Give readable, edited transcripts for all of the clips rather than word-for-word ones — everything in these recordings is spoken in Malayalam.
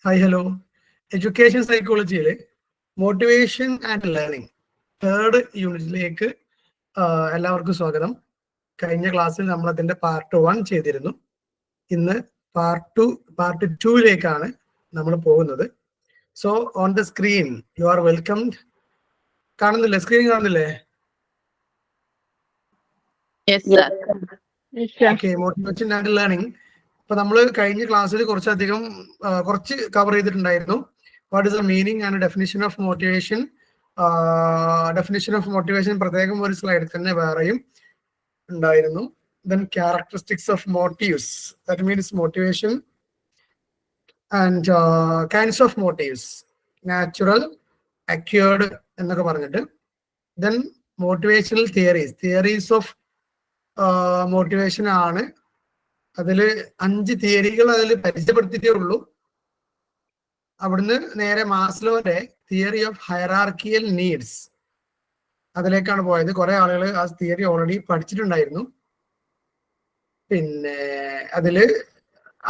Hi, hello. Education psychology, motivation and learning. Third യൂണിറ്റിലേക്ക് എല്ലാവർക്കും സ്വാഗതം. കഴിഞ്ഞ ക്ലാസ്സിൽ നമ്മൾ അതിന്റെ പാർട്ട് 1 ചെയ്തിരുന്നു. ഇന്ന് പാർട്ട് 2ലേക്കാണ് നമ്മൾ പോകുന്നത്. So on the screen you are welcomed. കാണുന്നില്ലേ? സ്ക്രീൻ കാണുന്നില്ലേ? Okay, motivation and learning. അപ്പൊ നമ്മൾ കഴിഞ്ഞ ക്ലാസ്സിൽ കുറച്ച് കവർ ചെയ്തിട്ടുണ്ടായിരുന്നു. What is the meaning and definition of motivation. Definition of motivation പ്രത്യേകം ഒരു സ്ലൈഡിൽ തന്നെ വേറെയും ഉണ്ടായിരുന്നു. Then characteristics of motives, that means motivation and kinds of motives, natural, acquired എന്നൊക്കെ പറഞ്ഞിട്ട്. Then motivational theories of motivation ആണ്. അതിൽ 5 തിയറികൾ അതിൽ പരിചയപ്പെടുത്തിയിട്ടേ ഉള്ളൂ. അവിടുന്ന് നേരെ മാസ്ലോന്റെ തിയറി ഓഫ് ഹയറാർക്കിയൽ നീഡ്സ് അതിലേക്കാണ് പോയത്. കുറെ ആളുകൾ ആ തിയറി ഓൾറെഡി പഠിച്ചിട്ടുണ്ടായിരുന്നു. പിന്നെ അതില്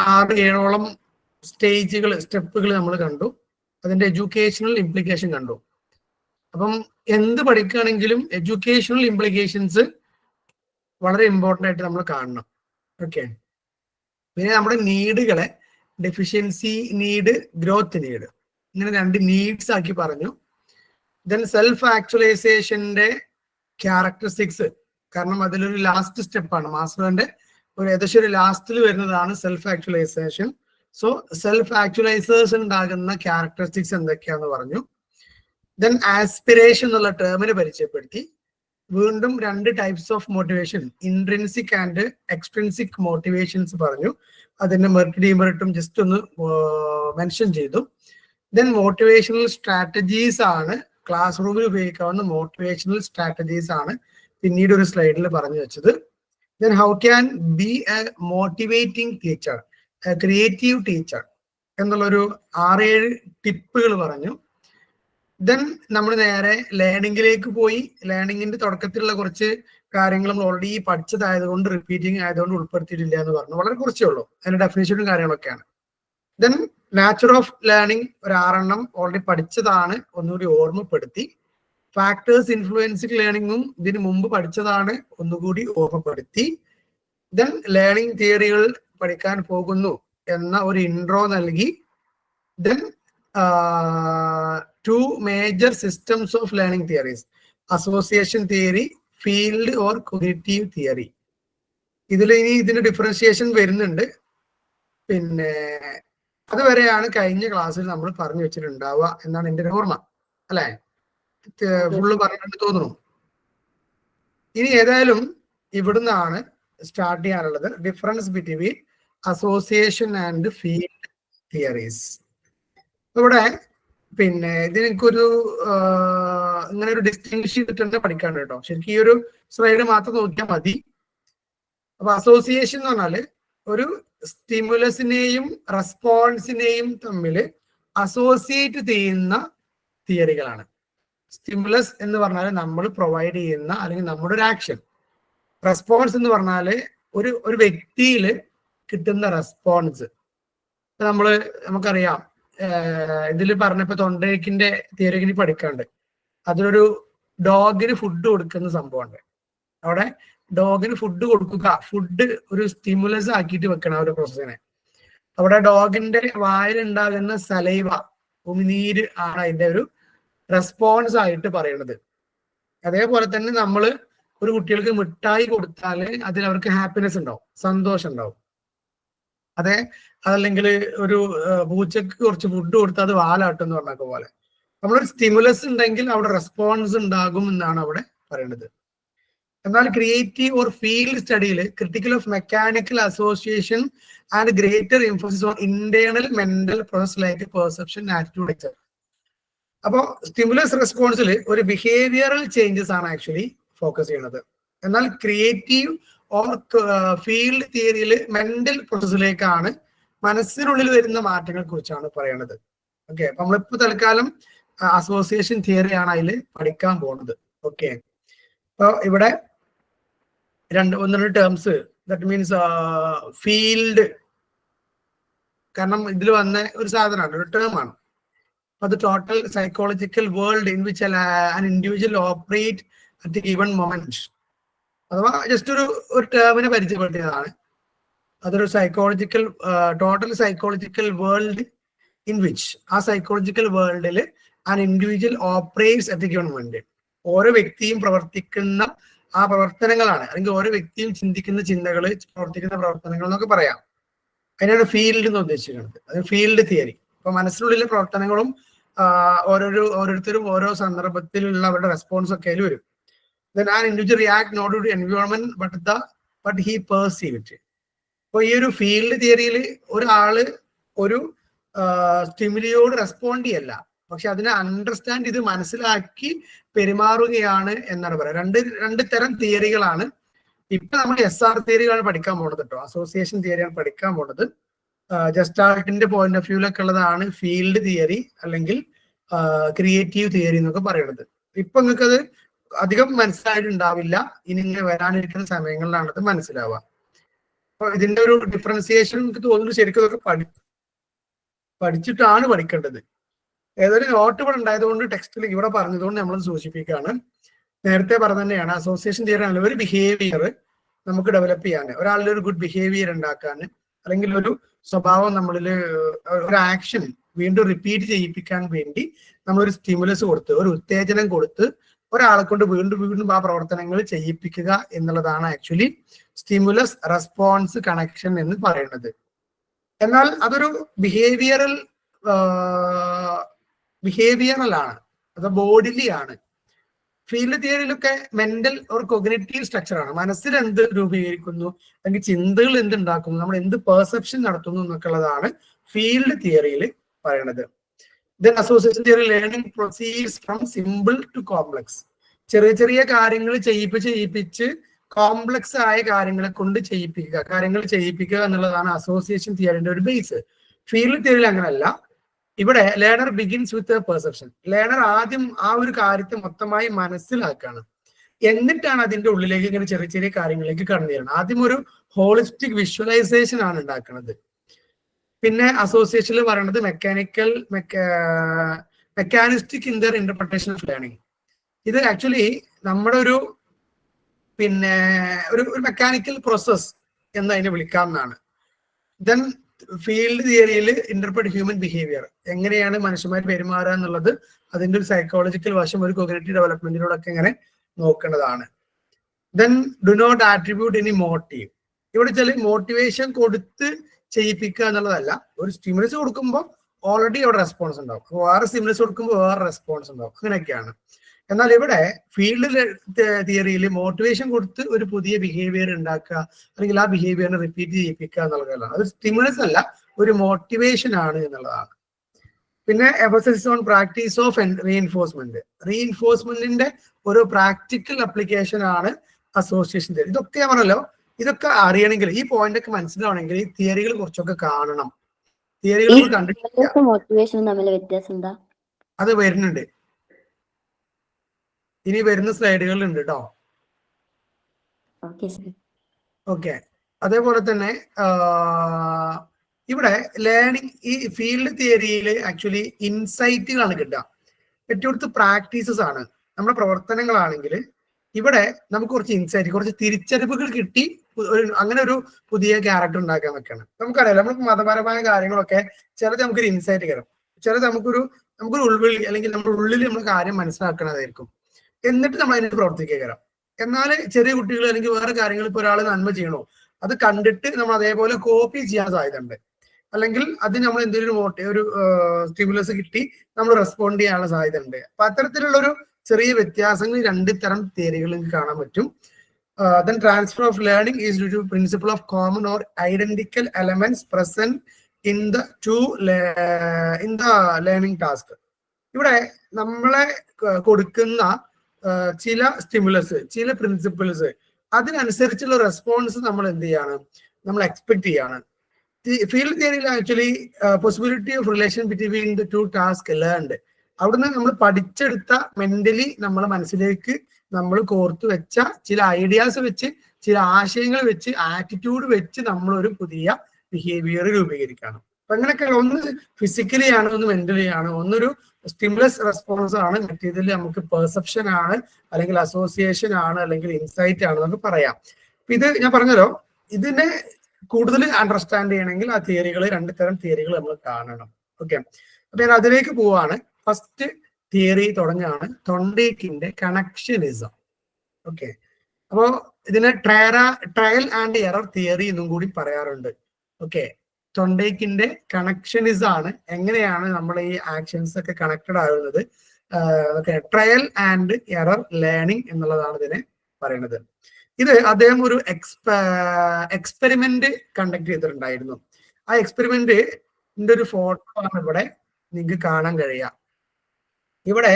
6-7ഓളം സ്റ്റെപ്പുകൾ നമ്മൾ കണ്ടു. അതിന്റെ എഡ്യൂക്കേഷണൽ ഇംപ്ലിക്കേഷൻ കണ്ടു. അപ്പം എന്ത് പഠിക്കുകയാണെങ്കിലും എഡ്യൂക്കേഷണൽ ഇംപ്ലിക്കേഷൻസ് വളരെ ഇമ്പോർട്ടൻ്റ് ആയിട്ട് നമ്മൾ കാണണം. ഓക്കെ, പിന്നെ നമ്മുടെ നീഡുകളെ ഡെഫിഷ്യൻസി നീഡ്, ഗ്രോത്ത് നീഡ്, ഇങ്ങനെ 2 നീഡ്സ് ആക്കി പറഞ്ഞു. ദെൻ സെൽഫ് ആക്ച്വലൈസേഷന്റെ ക്യാരക്ടറിസ്റ്റിക്സ്, കാരണം അതിലൊരു ലാസ്റ്റ് സ്റ്റെപ്പാണ് മാസ്ലോന്റെ ഏകദേശം ഒരു ലാസ്റ്റിൽ വരുന്നതാണ് സെൽഫ് ആക്ച്വലൈസേഷൻ. സോ സെൽഫ് ആക്ച്വലൈസേഴ്സ് ഉണ്ടാകുന്ന ക്യാരക്ടറിസ്റ്റിക്സ് എന്തൊക്കെയാന്ന് പറഞ്ഞു. ദെൻ ആസ്പിറേഷൻ എന്നുള്ള ടേമിനെ പരിചയപ്പെടുത്തി. വീണ്ടും 2 types of motivation, intrinsic and extrinsic motivations പറഞ്ഞു. അതിന്റെ മെറിറ്റ് ഡിമെറിറ്റും ജസ്റ്റ് ഒന്ന് മെൻഷൻ ചെയ്തു. ദെൻ മോട്ടിവേഷണൽ സ്ട്രാറ്റജീസ് ആണ്, ക്ലാസ് റൂമിൽ ഉപയോഗിക്കാവുന്ന മോട്ടിവേഷണൽ സ്ട്രാറ്റജീസ് ആണ് പിന്നീട് ഒരു സ്ലൈഡിൽ പറഞ്ഞു വെച്ചത്. Then how can be a motivating teacher, a creative teacher എന്നുള്ളൊരു 6-7 ടിപ്പുകൾ പറഞ്ഞു. ദെൻ നമ്മൾ നേരെ ലേണിംഗിലേക്ക് പോയി. ലേണിംഗിന്റെ തുടക്കത്തിലുള്ള കുറച്ച് കാര്യങ്ങൾ നമ്മൾ ഓൾറെഡി പഠിച്ചതായതുകൊണ്ട് റിപ്പീറ്റിംഗ് ആയതുകൊണ്ട് ഉൾപ്പെടുത്തിയിട്ടില്ല എന്ന് പറഞ്ഞു. വളരെ കുറച്ചേ ഉള്ളൂ, അതിന്റെ ഡെഫിനിഷനും കാര്യങ്ങളൊക്കെയാണ്. ദെൻ നാച്ചർ ഓഫ് ലേണിംഗ് ഒരു 6 ഓൾറെഡി പഠിച്ചതാണ്, ഒന്നുകൂടി ഓർമ്മപ്പെടുത്തി. ഫാക്ടേഴ്സ് ഇൻഫ്ലുവൻസിങ് ലേണിംഗും ഇതിന് മുമ്പ് പഠിച്ചതാണ്, ഒന്നുകൂടി ഓർമ്മപ്പെടുത്തി. ദെൻ ലേണിംഗ് തിയറികൾ പഠിക്കാൻ പോകുന്നു എന്ന ഒരു ഇൻട്രോ നൽകി. Then 2 major systems of learning theories, association theory, field or cognitive theory. ഇതിന് ഡിഫറൻഷിയേഷൻ വരുന്നുണ്ട്. പിന്നെ അതുവരെയാണ് കഴിഞ്ഞ ക്ലാസ്സിൽ നമ്മൾ പറഞ്ഞു വെച്ചിട്ടുണ്ടാവുക എന്നാണ് എൻ്റെ ഒരു ഓർമ്മ, അല്ലെ? ഫുള്ള് പറഞ്ഞിട്ട് തോന്നുന്നു. ഇനി ഏതായാലും ഇവിടുന്നാണ് സ്റ്റാർട്ട് ചെയ്യാനുള്ളത്. Difference between association and field theories. ഇവിടെ പിന്നെ ഇതിനൊരു ഇങ്ങനെ ഒരു ഡിസ്റ്റിങ്ഷ് ചെയ്തിട്ട് തന്നെ പഠിക്കാൻ കേട്ടോ. ശരിക്കും ഈ ഒരു സ്ലൈഡ് മാത്രം നോക്കിയാൽ മതി. അപ്പൊ അസോസിയേഷൻ എന്ന് പറഞ്ഞാല് ഒരു സ്റ്റിമുലസിനെയും റെസ്പോൺസിനെയും തമ്മിൽ അസോസിയേറ്റ് ചെയ്യുന്ന തിയറികളാണ്. സ്റ്റിമുലസ് എന്ന് പറഞ്ഞാൽ നമ്മൾ പ്രൊവൈഡ് ചെയ്യുന്ന അല്ലെങ്കിൽ നമ്മുടെ ഒരു ആക്ഷൻ. റെസ്പോൺസ് എന്ന് പറഞ്ഞാൽ ഒരു വ്യക്തിയിൽ കിട്ടുന്ന റെസ്പോൺസ്. നമുക്കറിയാം, ഇതിൽ പറഞ്ഞപ്പോ തൊണ്ടേക്കിന്റെ തിയറി പഠിക്കാണ്ട് അതിലൊരു ഡോഗിന് ഫുഡ് കൊടുക്കുന്ന സംഭവമുണ്ട്. അവിടെ ഡോഗിന് ഫുഡ് കൊടുക്കുക, ഫുഡ് ഒരു സ്റ്റിമുലസ് ആക്കിയിട്ട് വെക്കണം ഒരു പ്രോസസ്സിനെ. അവിടെ ഡോഗിന്റെ വായിലുണ്ടാകുന്ന സലൈവ, ഉമിനീര് ആണ് അതിന്റെ ഒരു റെസ്പോൺസ് ആയിട്ട് പറയുന്നത്. അതേപോലെ തന്നെ നമ്മൾ ഒരു കുട്ടികൾക്ക് മിഠായി കൊടുത്താൽ അതിൽ അവർക്ക് ഹാപ്പിനെസ് ഉണ്ടാവും, സന്തോഷം ഉണ്ടാവും. അതല്ലെങ്കിൽ ഒരു പൂച്ചക്ക് കുറച്ച് ഫുഡ് കൊടുത്താൽ അത് വാലാട്ടും എന്ന് പറഞ്ഞ പോലെ നമ്മളൊരു സ്റ്റിമുലസ് ഉണ്ടെങ്കിൽ അവിടെ റെസ്പോൺസ് ഉണ്ടാകും എന്നാണ് അവിടെ പറയുന്നത്. എന്നാൽ ക്രിയേറ്റീവ് ഓർ ഫീൽഡ് സ്റ്റഡിയിൽ critical of mechanical association and greater emphasis on internal mental process like perception, attitude etcetera. അപ്പോൾ സ്റ്റിമുലസ് റെസ്പോൺസിൽ ഒരു ബിഹേവിയറൽ ചേഞ്ചസ് ആണ് ആക്ച്വലി ഫോക്കസ് ചെയ്യുന്നത്. എന്നാൽ ക്രിയേറ്റീവ് ഓർ ഫീൽഡ് തിയറിയിൽ മെന്റൽ പ്രോസസ്സിലേക്കാണ്, മനസ്സിനുള്ളിൽ വരുന്ന മാറ്റങ്ങളെ കുറിച്ചാണ് പറയുന്നത്. ഓക്കെ, അപ്പൊ നമ്മളിപ്പോ തൽക്കാലം അസോസിയേഷൻ തിയറിയാണ് അതിൽ പഠിക്കാൻ പോകുന്നത്. ഓക്കെ, അപ്പൊ ഇവിടെ 1-2 ടേംസ്, ദാറ്റ് മീൻസ് ഫീൽഡ് കാരണം ഇതിൽ വന്ന ഒരു സാധനമാണ്, ഒരു ടേമാണ്. അത് total psychological world in which an individual operate at A given moment. അഥവാ ജസ്റ്റ് ഒരു ടേമിനെ പരിചയപ്പെടുത്തിയതാണ്. അതൊരു psychological total psychological world in which, ആ സൈക്കോളജിക്കൽ വേൾഡിൽ an individual operates at A given moment. ഓരോ വ്യക്തിയും പ്രവർത്തിക്കുന്ന ആ പ്രവർത്തനങ്ങളാണ്, അല്ലെങ്കിൽ ഓരോ വ്യക്തിയും ചിന്തിക്കുന്ന ചിന്തകൾ, പ്രവർത്തിക്കുന്ന പ്രവർത്തനങ്ങൾ എന്നൊക്കെ പറയാം. അതിനാണ് ഫീൽഡ് എന്ന് ഉദ്ദേശിക്കുന്നത്. അത് ഫീൽഡ് തിയറി. അപ്പൊ മനസ്സിനുള്ളിലെ പ്രവർത്തനങ്ങളും ഓരോരുത്തരും ഓരോ സന്ദർഭത്തിലുള്ള അവരുടെ റെസ്പോൺസ് ഒക്കെ അതിൽ വരും. Then an individual react not to the environment but he perceive it. അപ്പൊ ഈ ഒരു ഫീൽഡ് തിയറിയിൽ ഒരാള് ഒരു സ്റ്റിമുലിയോട് റെസ്പോണ്ട് ചെയ്യല്ല, പക്ഷെ അതിനെ അണ്ടർസ്റ്റാൻഡ് ചെയ്ത് മനസ്സിലാക്കി പെരുമാറുകയാണ് എന്നാണ് പറയുക. രണ്ട് തരം തിയറികളാണ്. ഇപ്പൊ നമ്മൾ SR തിയറികളാണ് പഠിക്കാൻ പോണത് കേട്ടോ, അസോസിയേഷൻ തിയറിയാണ് പഠിക്കാൻ പോണത്. ജസ്റ്റാൾട്ടിന്റെ പോയിന്റ് ഓഫ് വ്യൂലൊക്കെ ഉള്ളതാണ് ഫീൽഡ് തിയറി അല്ലെങ്കിൽ ക്രിയേറ്റീവ് തിയറി എന്നൊക്കെ പറയുന്നത്. ഇപ്പൊ നിങ്ങൾക്കത് അധികം മനസ്സിലായിട്ടുണ്ടാവില്ല, ഇനി ഇങ്ങനെ വരാനിരിക്കുന്ന സമയങ്ങളിലാണ് അത് മനസ്സിലാവുക. അപ്പൊ ഇതിന്റെ ഒരു ഡിഫറൻസിയേഷൻ എനിക്ക് തോന്നുന്നു ശരിക്കും ഇതൊക്കെ പഠിച്ചിട്ടാണ് പഠിക്കേണ്ടത്. ഏതൊരു നോട്ട് ഇവിടെ ഉണ്ടായതുകൊണ്ട് ടെക്സ്റ്റിൽ ഇവിടെ പറഞ്ഞതുകൊണ്ട് നമ്മൾ സൂചിപ്പിക്കുകയാണ്. നേരത്തെ പറഞ്ഞ തന്നെയാണ്, അസോസിയേഷൻ തിയറി ആണ് ഒരു ബിഹേവിയർ നമുക്ക് ഡെവലപ്പ് ചെയ്യാൻ, ഒരാളുടെ ഒരു ഗുഡ് ബിഹേവിയർ ഉണ്ടാക്കാൻ, അല്ലെങ്കിൽ ഒരു സ്വഭാവം നമ്മളിൽ ഒരു ആക്ഷൻ വീണ്ടും റിപ്പീറ്റ് ചെയ്യിപ്പിക്കാൻ വേണ്ടി നമ്മളൊരു സ്റ്റിമുലസ് കൊടുത്ത്, ഒരു ഉത്തേജനം കൊടുത്ത് ഒരാളെ കൊണ്ട് വീണ്ടും വീണ്ടും ആ പ്രവർത്തനങ്ങൾ ചെയ്യിപ്പിക്കുക എന്നുള്ളതാണ് ആക്ച്വലി സ്റ്റിമുലസ് റെസ്പോൺസ് കണക്ഷൻ എന്ന് പറയുന്നത്. എന്നാൽ അതൊരു ബിഹേവിയറൽ ആണ്, അത് ബോഡിലി ആണ്. ഫീൽഡ് തിയറിയിലൊക്കെ മെന്റൽ ഒരു കൊഗ്നിറ്റീവ് സ്ട്രക്ചർ ആണ്. മനസ്സിൽ എന്ത് രൂപീകരിക്കുന്നു, അല്ലെങ്കിൽ ചിന്തകൾ എന്തുണ്ടാക്കുന്നു, നമ്മൾ എന്ത് പെർസെപ്ഷൻ നടത്തുന്നു എന്നൊക്കെ ഉള്ളതാണ് ഫീൽഡ് തിയറിയിൽ പറയുന്നത്. Then association theory learning proceeds from simple to complex. ചെറിയ ചെറിയ കാര്യങ്ങൾ ചെയ്യിപ്പിച്ച് കോംപ്ലക്സ് ആയ കാര്യങ്ങളെ കൊണ്ട് ചെയ്യിപ്പിക്കുക എന്നുള്ളതാണ് അസോസിയേഷൻ തിയറിന്റെ ഒരു ബേസ്. ഫീൽഡ് തിയറിയിൽ അങ്ങനെയല്ല. ഇവിടെ learner begins with perception. Learner ആദ്യം ആ ഒരു കാര്യത്തെ മൊത്തമായി മനസ്സിലാക്കുകയാണ്, എന്നിട്ടാണ് അതിന്റെ ഉള്ളിലേക്ക് ഇങ്ങനെ ചെറിയ ചെറിയ കാര്യങ്ങളിലേക്ക് കടന്നു വരുന്നത്. ആദ്യം ഒരു ഹോളിസ്റ്റിക് വിഷ്വലൈസേഷൻ ആണ് ഉണ്ടാക്കുന്നത്. പിന്നെ അസോസിയേഷനിൽ പറയുന്നത് മെക്കാനിസ്റ്റിക് ഇന്റർപ്രിട്ടേഷൻ ഓഫ് ലേണിംഗ്. ഇത് ആക്ച്വലി നമ്മുടെ ഒരു മെക്കാനിക്കൽ പ്രോസസ് എന്ന് അതിനെ വിളിക്കാവുന്നതാണ്. ദെൻ ഫീൽഡ് തിയറിയിൽ ഇന്റർപ്രറ്റ് ഹ്യൂമൻ ബിഹേവിയർ, എങ്ങനെയാണ് മനുഷ്യന്മാർ പെരുമാറുക എന്നുള്ളത്, അതിന്റെ ഒരു സൈക്കോളജിക്കൽ വശം ഒരു കോഗ്നിറ്റീവ് ഡെവലപ്മെന്റിലൂടെയൊക്കെ ഇങ്ങനെ നോക്കേണ്ടതാണ്. Then do not attribute any motive. ഇവിടെ ചില മോട്ടിവേഷൻ കൊടുത്ത് ചെയ്യിപ്പിക്കുക എന്നുള്ളതല്ല. ഒരു സ്റ്റിമുലസ് കൊടുക്കുമ്പോൾ ഓൾറെഡി അവിടെ റെസ്പോൺസ് ഉണ്ടാവും, വേറെ സ്റ്റിമുലസ് കൊടുക്കുമ്പോൾ വേറെ റെസ്പോൺസ് ഉണ്ടാവും, അങ്ങനെയൊക്കെയാണ്. എന്നാൽ ഇവിടെ ഫീൽഡ് തിയറിയിൽ മോട്ടിവേഷൻ കൊടുത്ത് ഒരു പുതിയ ബിഹേവിയർ ഉണ്ടാക്കുക, അല്ലെങ്കിൽ ആ ബിഹേവിയറിനെ റിപ്പീറ്റ് ചെയ്യിപ്പിക്കുക എന്നുള്ളതാണ്. അത് സ്റ്റിമുലസ് അല്ല, ഒരു മോട്ടിവേഷൻ ആണ് എന്നുള്ളതാണ്. പിന്നെ എംഫസിസ് ഓൺ പ്രാക്ടീസ് ഓഫ് റീഇൻഫോഴ്സ്മെന്റിന്റെ ഒരു പ്രാക്ടിക്കൽ അപ്ലിക്കേഷൻ ആണ് അസോസിയേഷൻ തിയറി. ഇതൊക്കെ പറഞ്ഞല്ലോ, ഇതൊക്കെ അറിയണമെങ്കിൽ, ഈ പോയിന്റ് ഒക്കെ മനസ്സിലാവണമെങ്കിൽ ഈ തിയറികൾ കുറച്ചൊക്കെ കാണണം. തിയറികൾ കണ്ടിട്ടില്ല, മോട്ടിവേഷൻ തമ്മിൽ വ്യത്യാസം എന്താ? അത് വരുന്നുണ്ട്, ഇനി വരുന്ന സ്ലൈഡുകളിൽ ഉണ്ട് കേട്ടോ. ഓക്കെ. അതേപോലെ തന്നെ ഇവിടെ ലേണിംഗ്, ഈ ഫീൽഡ് തിയറിയിൽ ആക്ച്വലി ഇൻസൈറ്റുകളാണ് കിട്ടുക, ഏറ്റവും പ്രാക്ടീസസ് ആണ്. നമ്മുടെ പ്രവർത്തനങ്ങളാണെങ്കിൽ ഇവിടെ നമുക്ക് കുറച്ച് ഇൻസൈറ്റ്, കുറച്ച് തിരിച്ചറിവുകൾ കിട്ടി അങ്ങനെ ഒരു പുതിയ ക്യാരക്ടർ ഉണ്ടാക്കാൻ വെക്കണം. നമുക്കറിയാം, നമുക്ക് മതപരമായ കാര്യങ്ങളൊക്കെ ചിലത് നമുക്കൊരു ഇൻസൈറ്റ് കയറും, ചിലത് നമുക്കൊരു ഉൾവിളി, അല്ലെങ്കിൽ നമ്മുടെ ഉള്ളിൽ നമ്മൾ കാര്യം മനസ്സിലാക്കണതായിരിക്കും, എന്നിട്ട് നമ്മൾ അതിന് പ്രവർത്തിക്കുക. എന്നാൽ ചെറിയ കുട്ടികൾ അല്ലെങ്കിൽ വേറെ കാര്യങ്ങൾ, ഇപ്പോൾ ഒരാൾ നന്മ ചെയ്യണോ അത് കണ്ടിട്ട് നമ്മൾ അതേപോലെ കോപ്പി ചെയ്യാൻ സാധ്യതയുണ്ട്, അല്ലെങ്കിൽ അതിന് നമ്മൾ എന്തെങ്കിലും ഒരു സ്റ്റിമുലസ് കിട്ടി നമ്മൾ റെസ്പോണ്ട് ചെയ്യാനുള്ള സാധ്യത ഉണ്ട്. അപ്പൊ അത്തരത്തിലുള്ളൊരു ചെറിയ വ്യത്യാസങ്ങൾ രണ്ട് തരം തിയറികളിൽ കാണാൻ പറ്റും. Then transfer of learning is due to principle of common or identical elements present in the learning task. ഇവിടെ നമ്മളെ കൊടുക്കുന്ന ചില സ്റ്റിമുലസ്, ചില പ്രിൻസിപ്പിൾസ്, അതിനനുസരിച്ചുള്ള റെസ്പോൺസ് നമ്മൾ എന്ത് ചെയ്യാണ്, നമ്മൾ എക്സ്പെക്ട് ചെയ്യാണ്. ഫീൽഡ് തിയറിയിൽ actually possibility of relation between the two task learned, അവിടുന്ന് നമ്മൾ പഠിച്ചെടുത്ത മെന്റലി നമ്മളെ മനസ്സിലേക്ക് നമ്മൾ കോർത്തു വെച്ച ചില ഐഡിയാസ് വെച്ച്, ചില ആശയങ്ങൾ വെച്ച്, ആറ്റിറ്റ്യൂഡ് വെച്ച് നമ്മളൊരു പുതിയ ബിഹേവിയർ രൂപീകരിക്കണം. അപ്പൊ അങ്ങനെയൊക്കെ ഒന്ന് ഫിസിക്കലി ആണ്, ഒന്ന് മെന്റലി ആണ്, ഒന്നൊരു സ്റ്റിമുലസ് റെസ്പോൺസ് ആണ്, മറ്റേതിൽ നമുക്ക് പെർസെപ്ഷൻ ആണ്, അല്ലെങ്കിൽ അസോസിയേഷൻ ആണ്, അല്ലെങ്കിൽ ഇൻസൈറ്റ് ആണ് നമുക്ക് പറയാം. ഇത് ഞാൻ പറഞ്ഞല്ലോ, ഇതിനെ കൂടുതൽ അണ്ടർസ്റ്റാൻഡ് ചെയ്യണമെങ്കിൽ ആ തിയറികൾ, 2 തരം തിയറികൾ നമ്മൾ കാണണം. ഓക്കെ, അപ്പൊ ഞാൻ അതിലേക്ക് പോവാണ്. ഫസ്റ്റ് തിയറി തുടങ്ങുകയാണ്, തൊണ്ടേക്കിന്റെ കണക്ഷനിസം. ഓക്കെ, അപ്പോ ഇതിനെ ട്രയൽ ആൻഡ് എറർ തിയറി എന്നും കൂടി പറയാറുണ്ട്. ഓക്കെ, തൊണ്ടേക്കിന്റെ കണക്ഷനിസം ആണ്, എങ്ങനെയാണ് നമ്മൾ ഈ ആക്ഷൻസ് ഒക്കെ കണക്റ്റഡ് ആകുന്നത്. ട്രയൽ ആൻഡ് എറർ ലേണിംഗ് എന്നുള്ളതാണ് ഇതിനെ പറയുന്നത്. ഇത് അദ്ദേഹം ഒരു എക്സ്പെരിമെന്റ് കണ്ടക്ട് ചെയ്തിട്ടുണ്ടായിരുന്നു. ആ എക്സ്പെരിമെന്റിന്റെ ഒരു ഫോട്ടോ ആണ് ഇവിടെ നിങ്ങൾക്ക് കാണാൻ കഴിയുക. ഇവിടെ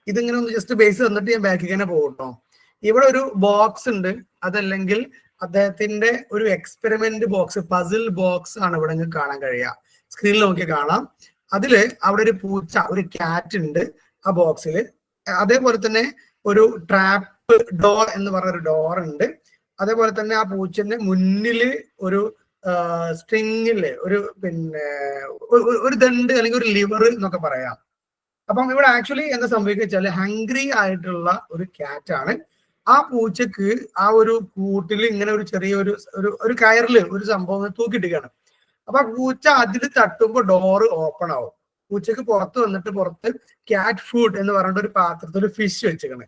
ഇതിങ്ങനെ ഒന്ന് ജസ്റ്റ് ബേസ് തന്നിട്ട് ഞാൻ ബാക്കിൽ തന്നെ പോകട്ടോ. ഇവിടെ ഒരു ബോക്സ് ഉണ്ട്, അതല്ലെങ്കിൽ അദ്ദേഹത്തിന്റെ ഒരു എക്സ്പെരിമെന്റ് ബോക്സ്, പസിൽ ബോക്സ് ആണ് ഇവിടെ നിങ്ങൾക്ക് കാണാൻ കഴിയുക. സ്ക്രീനിൽ നോക്കി കാണാം. അതില് അവിടെ ഒരു പൂച്ച, ഒരു ക്യാറ്റ് ഉണ്ട് ആ ബോക്സിൽ. അതേപോലെ തന്നെ ഒരു ട്രാപ്പ് ഡോർ എന്ന് പറഞ്ഞൊരു ഡോർ ഉണ്ട്. അതേപോലെ തന്നെ ആ പൂച്ചന്റെ മുന്നില് ഒരു സ്ട്രിങ്ങില് ഒരു ഒരു ദണ്ട് അല്ലെങ്കിൽ ഒരു ലിവർ എന്നൊക്കെ പറയാം. അപ്പം ഇവിടെ ആക്ച്വലി എന്താ സംഭവിക്കുക, ഹംഗ്രി ആയിട്ടുള്ള ഒരു ക്യാറ്റ് ആണ്. ആ പൂച്ചക്ക് ആ ഒരു കൂട്ടിൽ ഇങ്ങനെ ഒരു ചെറിയൊരു ഒരു കയറില് ഒരു സംഭവം തൂക്കിയിട്ടിരിക്കുകയാണ്. അപ്പൊ ആ പൂച്ച അതിൽ തട്ടുമ്പോൾ ഡോറ് ഓപ്പൺ ആവും. പൂച്ചക്ക് പുറത്ത് വന്നിട്ട് പുറത്ത് ക്യാറ്റ് ഫുഡ് എന്ന് പറഞ്ഞിട്ട് ഒരു പാത്രത്തിൽ ഒരു ഫിഷ് വെച്ചിരിക്കണേ.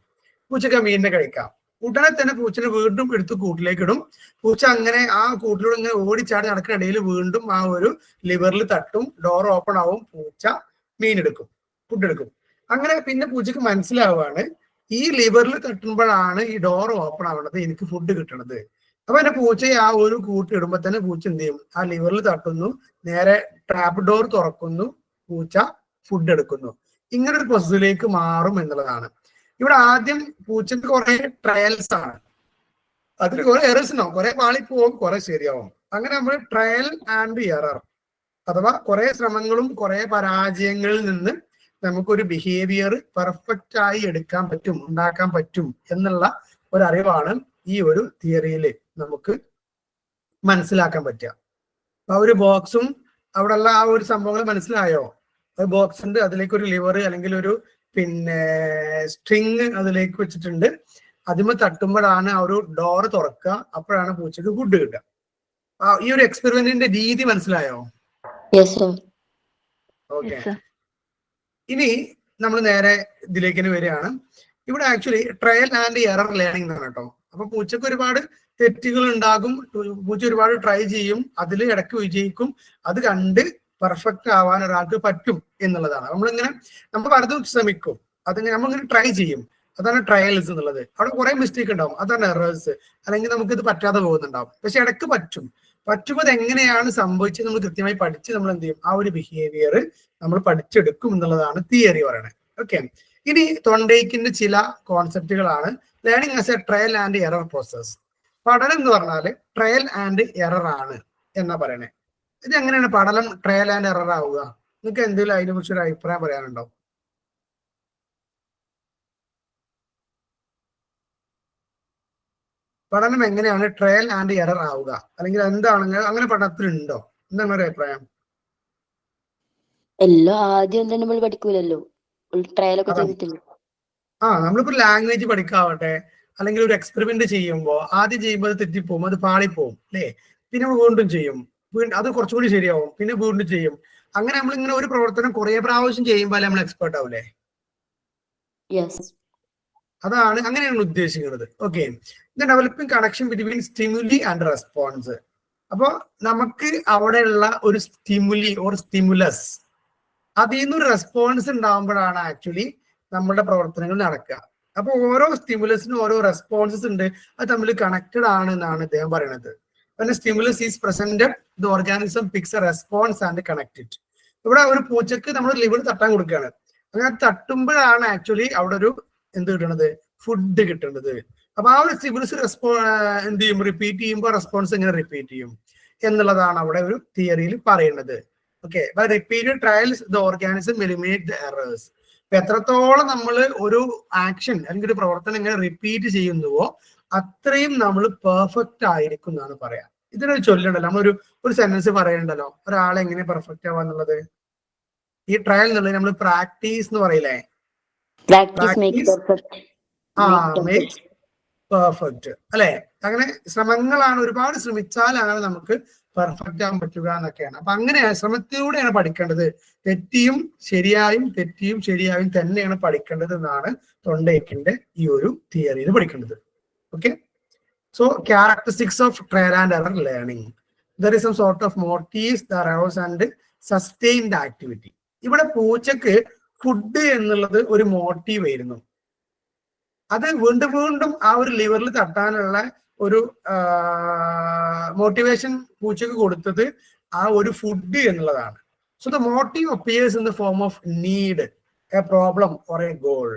പൂച്ചക്ക് മീനിനെ കഴിക്കാം. ഉടനെ തന്നെ പൂച്ചനെ വീണ്ടും എടുത്ത് കൂട്ടിലേക്ക് ഇടും. പൂച്ച അങ്ങനെ ആ കൂട്ടിലൂടെ ഇങ്ങനെ ഓടിച്ചാടി നടക്കുന്ന ഇടയിൽ വീണ്ടും ആ ഒരു ലിവറിൽ തട്ടും, ഡോർ ഓപ്പൺ ആവും, പൂച്ച മീൻ എടുക്കും, ഫുഡ് എടുക്കും. അങ്ങനെ പിന്നെ പൂച്ചക്ക് മനസ്സിലാവുകയാണ്, ഈ ലിവറിൽ തട്ടുമ്പോഴാണ് ഈ ഡോർ ഓപ്പൺ ആവുന്നത്, എനിക്ക് ഫുഡ് കിട്ടണത്. അപ്പൊ എന്റെ പൂച്ചയെ ആ ഒരു കൂട്ടി ഇടുമ്പോ തന്നെ പൂച്ച എന്ത് ചെയ്യും, ആ ലിവറിൽ തട്ടുന്നു, നേരെ ട്രാപ്പ് ഡോർ തുറക്കുന്നു, പൂച്ച ഫുഡ് എടുക്കുന്നു. ഇങ്ങനെ ഒരു പ്രോസസ്സിലേക്ക് മാറും എന്നുള്ളതാണ്. ഇവിടെ ആദ്യം പൂച്ചക്ക് കുറെ ട്രയൽസ് ആണ്, അതിൽ കുറെ എറേഴ്സ് ഉണ്ടാവും, കുറെ പാളിപ്പോവും, കുറെ ശരിയാവും. അങ്ങനെ നമ്മൾ ട്രയൽ ആൻഡ് എറർ അഥവാ കുറെ ശ്രമങ്ങളും കുറെ പരാജയങ്ങളിൽ നിന്ന് നമുക്കൊരു ബിഹേവിയർ പെർഫെക്റ്റ് ആയി എടുക്കാൻ പറ്റും, ഉണ്ടാക്കാൻ പറ്റും എന്നുള്ള ഒരു അറിവാണ് ഈ ഒരു തിയറിയിൽ നമുക്ക് മനസ്സിലാക്കാൻ പറ്റുക. ആ ഒരു ബോക്സും അവിടെയുള്ള ആ ഒരു സംഭവങ്ങൾ മനസ്സിലായോ? ബോക്സ് ഉണ്ട്, അതിലേക്ക് ഒരു ലിവർ അല്ലെങ്കിൽ ഒരു സ്ട്രിങ് അതിലേക്ക് വെച്ചിട്ടുണ്ട്. അതിമ തട്ടുമ്പോഴാണ് ആ ഒരു ഡോറ് തുറക്കുക, അപ്പോഴാണ് പൂച്ചക്ക് ഫുഡ് കിട്ടുക. ഈ ഒരു എക്സ്പെരിമെന്റിന്റെ രീതി മനസ്സിലായോ? ഓക്കെ, ഇനി നമ്മൾ നേരെ ഇതിലേക്ക് വരികയാണ്. ഇവിടെ actually trial and error learning എന്നാണ് കേട്ടോ. അപ്പൊ പൂച്ചക്ക് ഒരുപാട് തെറ്റുകൾ ഉണ്ടാകും, പൂച്ച ഒരുപാട് ട്രൈ ചെയ്യും, അതിൽ ഇടയ്ക്ക് വിജയിക്കും, അത് കണ്ട് പെർഫെക്റ്റ് ആവാൻ ഒരാൾക്ക് പറ്റും എന്നുള്ളതാണ്. നമ്മൾ പലതും ശ്രമിക്കും, അതിങ്ങനെ നമ്മളിങ്ങനെ ട്രൈ ചെയ്യും, അതാണ് ട്രയൽസ് എന്നുള്ളത്. അവിടെ കുറെ മിസ്റ്റേക്ക് ഉണ്ടാവും, അതാണ് എറേഴ്സ്, അല്ലെങ്കിൽ നമുക്ക് ഇത് പറ്റാതെ പോകുന്നുണ്ടാവും. പക്ഷെ ഇടയ്ക്ക് പറ്റുമ്പോൾ അത് എങ്ങനെയാണ് സംഭവിച്ചത് നമ്മൾ കൃത്യമായി പഠിച്ച് നമ്മൾ എന്ത് ചെയ്യും, ആ ഒരു ബിഹേവിയർ നമ്മൾ പഠിച്ചെടുക്കും എന്നുള്ളതാണ് തിയറി പറയുന്നത്. ഓക്കെ, ഇനി തൊണ്ടേക്കിന്റെ ചില കോൺസെപ്റ്റുകളാണ് learning as a trial and error process. പഠനം എന്ന് പറഞ്ഞാല് ട്രയൽ ആൻഡ് എറർ ആണ് എന്നാ പറയണേ. ഇത് എങ്ങനെയാണ് പഠനം ട്രയൽ ആൻഡ് എറർ ആവുക? നിങ്ങൾക്ക് എന്തെങ്കിലും അതിനെ കുറിച്ച് ഒരു അഭിപ്രായം പറയാനുണ്ടോ? പഠനം എങ്ങനെയാണ് ട്രയൽ ആൻഡ് എറർ ആവുക, അല്ലെങ്കിൽ എന്താണ് അങ്ങനെ പഠനത്തിലുണ്ടോ? എന്താണ് ഒരു അഭിപ്രായം? എല്ലാം ആദ്യം തന്നെ നമ്മൾ പഠിക്കൂലല്ലോ, ട്രയലൊക്കെ ചെയ്തിട്ടില്ല. നമ്മളിപ്പോ ലാംഗ്വേജ് പഠിക്കാവട്ടെ, അല്ലെങ്കിൽ ഒരു എക്സ്പെരിമെന്റ് ചെയ്യുമ്പോൾ ആദ്യം ചെയ്യുമ്പോൾ അത് തെറ്റിപ്പോവും, അത് പാളിപ്പോവും അല്ലേ? പിന്നെ നമ്മൾ വീണ്ടും ചെയ്യും, അത് കുറച്ചുകൂടി ശരിയാവും, പിന്നെ വീണ്ടും ചെയ്യും. അങ്ങനെ നമ്മൾ ഇങ്ങനെ ഒരു പ്രവർത്തനം കുറെ പ്രാവശ്യം ചെയ്യുമ്പോൾ നമ്മൾ എക്സ്പേർട്ട് ആവൂലേ? അതാണ്, അങ്ങനെയാണ് ഉദ്ദേശിക്കുന്നത്. Okay, developing connection between stimuli and response. അപ്പൊ നമുക്ക് അവിടെയുള്ള ഒരു സ്റ്റിമുലി ഓർ സ്റ്റിമുലസ്, അതിൽ നിന്നൊരു റെസ്പോൺസ് ഉണ്ടാകുമ്പോഴാണ് ആക്ച്വലി നമ്മുടെ പ്രവർത്തനങ്ങൾ നടക്കുക. അപ്പൊ ഓരോ സ്റ്റിമുലസിനും ഓരോ റെസ്പോൺസസ് ഉണ്ട്, അത് തമ്മിൽ കണക്റ്റഡ് ആണ് എന്നാണ് ഇദ്ദേഹം പറയുന്നത്. When a stimulus is presented, the organism picks a response and connect it. ഇവിടെ ഒരു പൂച്ചക്ക് നമ്മൾ ലിവർ തട്ടാൻ കൊടുക്കുകയാണ്, അങ്ങനെ തട്ടുമ്പോഴാണ് ആക്ച്വലി അവിടെ ഒരു എന്ത് കിട്ടണത്, ഫുഡ് കിട്ടുന്നത്. അപ്പൊ ആ ഒരു സ്റ്റിമുലസ് എന്ത് ചെയ്യും, റിപ്പീറ്റ് ചെയ്യുമ്പോൾ റെസ്പോൺസ് എങ്ങനെ റിപ്പീറ്റ് ചെയ്യും എന്നുള്ളതാണ് അവിടെ ഒരു തിയറിയിൽ പറയുന്നത്. Okay, by repeated trials the organism eliminate the errors. അപ്പൊ എത്രത്തോളം നമ്മൾ ഒരു ആക്ഷൻ അല്ലെങ്കിൽ ഒരു പ്രവർത്തനം ഇങ്ങനെ റിപ്പീറ്റ് ചെയ്യുന്നുവോ അത്രയും നമ്മൾ പെർഫെക്റ്റ് ആയിരിക്കും എന്നാണ് പറയാം. ഇതിനൊരു ചൊല്ലുണ്ടല്ലോ, ഒരു സെന്റൻസ് പറയുന്നുണ്ടല്ലോ, ഒരാളെ എങ്ങനെ പെർഫെക്റ്റ് ആവാന്നുള്ളത്. ഈ ട്രയൽ എന്നുള്ളത് നമ്മൾ പ്രാക്ടീസ് എന്ന് പറയില്ലേ, practice make perfect. Makes perfect അല്ലെ. അങ്ങനെ ശ്രമങ്ങളാണ്, ഒരുപാട് ശ്രമിച്ചാലാണ് നമുക്ക് പെർഫെക്റ്റ് ആകാൻ പറ്റുക എന്നൊക്കെയാണ്. അപ്പൊ അങ്ങനെയാണ് ശ്രമത്തിലൂടെയാണ് പഠിക്കേണ്ടത്. തെറ്റിയും ശരിയായും തന്നെയാണ് പഠിക്കേണ്ടത് എന്നാണ് തൊണ്ടേക്കിന്റെ ഈ ഒരു തിയറിയിൽ പഠിക്കേണ്ടത്. Okay, so characteristics of trial and error learning. There is some sort of motives the arrives and sustained activity. ഇവിടെ പൂച്ചക്ക് ഫുഡ് എന്നുള്ളത് ഒരു മോട്ടീവ് ആയിരുന്നു. അത് വീണ്ടും വീണ്ടും ആ ഒരു ലിവറിൽ തട്ടാനുള്ള ഒരു മോട്ടിവേഷൻ പൂച്ചക്ക് കൊടുത്തത് ആ ഒരു ഫുഡ് എന്നുള്ളതാണ്. So the motive appears in the form of need, A problem or A goal.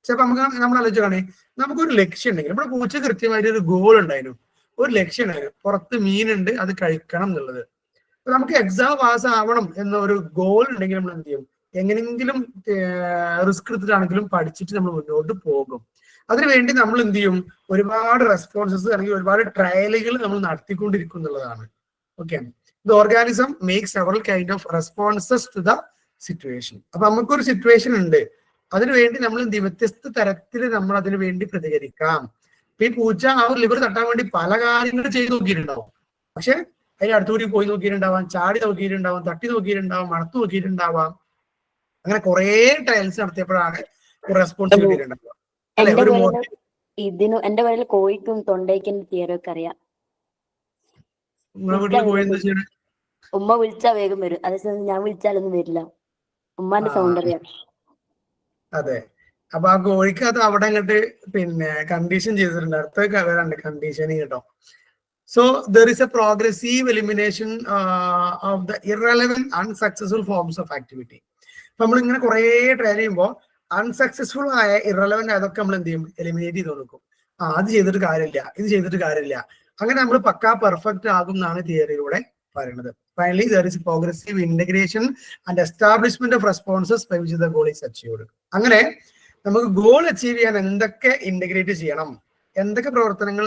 ചിലപ്പോൾ നമ്മൾ ആലോചിച്ചാണേ, നമുക്കൊരു ലക്ഷ്യം ഉണ്ടെങ്കിൽ, നമ്മുടെ പൂച്ച കൃത്യമായിട്ട് ഒരു ഗോൾ ഉണ്ടായിരുന്നു, ഒരു ലക്ഷ്യം ഉണ്ടായിരുന്നു, പുറത്ത് മീനുണ്ട് അത് കഴിക്കണം എന്നുള്ളത്. നമുക്ക് എക്സാം പാസ് ആവണം എന്ന ഒരു ഗോൾ ഉണ്ടെങ്കിൽ നമ്മൾ എന്ത് ചെയ്യും, എങ്ങനെയെങ്കിലും റിസ്ക് എടുത്തിട്ടാണെങ്കിലും പഠിച്ചിട്ട് നമ്മൾ മുന്നോട്ട് പോകും. അതിനുവേണ്ടി നമ്മൾ എന്ത് ചെയ്യും, ഒരുപാട് റെസ്പോൺസസ് അല്ലെങ്കിൽ ഒരുപാട് ട്രയലുകൾ നമ്മൾ നടത്തിക്കൊണ്ടിരിക്കും എന്നുള്ളതാണ്. Okay, the organism make several kind of responses to the situation. അപ്പൊ നമുക്കൊരു സിറ്റുവേഷൻ ഉണ്ട്, അതിനുവേണ്ടി നമ്മൾ എന്ത് ചെയ്യും, വ്യത്യസ്ത തരത്തിൽ നമ്മൾ അതിനു വേണ്ടി പ്രതികരിക്കാം. ഇപ്പൊ ഈ പൂച്ച ആ ഒരു ലിവർ തട്ടാൻ വേണ്ടി പല കാര്യങ്ങൾ ചെയ്ത് നോക്കിയിട്ടുണ്ടാവും. പക്ഷെ അതിന് അടുത്തുകൂടി പോയി നോക്കിയിട്ടുണ്ടാവാം, ചാടി നോക്കിയിട്ടുണ്ടാവാം, തട്ടി നോക്കിയിട്ടുണ്ടാവാം, മണത്ത് നോക്കിയിട്ടുണ്ടാവാം. അങ്ങനെ കുറെ ട്രയൽസ് നടത്തിയപ്പോഴാണ് റെസ്പോൺസിബിലിറ്റി ഉണ്ടാവുക. എന്റെ പേരിൽ കോഴിക്കും തൊണ്ടയ്ക്കും തിയറി ഒക്കെ അറിയാം. ഉമ്മ വിളിച്ചാ വേഗം വരും, അതേസമയം ഞാൻ വിളിച്ചാലൊന്നും വരില്ല. ഉമ്മാന്റെ സൗണ്ട് അറിയാം. അതെ, അപ്പൊ ആ കോഴിക്ക് അത് അവിടെ അങ്ങോട്ട് കണ്ടീഷൻ ചെയ്തിട്ടുണ്ട്. അടുത്തൊക്കെ വരാണ്ട് കണ്ടീഷനിങ് കേട്ടോ. So there is a progressive elimination of the irrelevant unsuccessful forms of activity. നമ്മൾ ഇങ്ങനെ കുറെ ട്രൈ ചെയ്യുമ്പോൾ അൺസക്സസ്ഫുൾ ആയ ഇറലവന്റ് അതൊക്കെ നമ്മൾ എന്ത് ചെയ്യും, എലിമിനേറ്റ് ചെയ്ത് കൊടുക്കും. അത് ചെയ്തിട്ട് കാര്യമില്ല, ഇത് ചെയ്തിട്ട് കാര്യമില്ല, അങ്ങനെ നമ്മൾ പക്കാ പെർഫെക്റ്റ് ആകും എന്നാണ് തിയറിയിലൂടെ പറയുന്നത്. Finally there is progressive integration and establishment of responses by which the goal is achieved. അങ്ങനെ നമുക്ക് ഗോൾ അച്ചീവ് ചെയ്യാൻ എന്തൊക്കെ ഇന്റഗ്രേറ്റ് ചെയ്യണം, എന്തൊക്കെ പ്രവർത്തനങ്ങൾ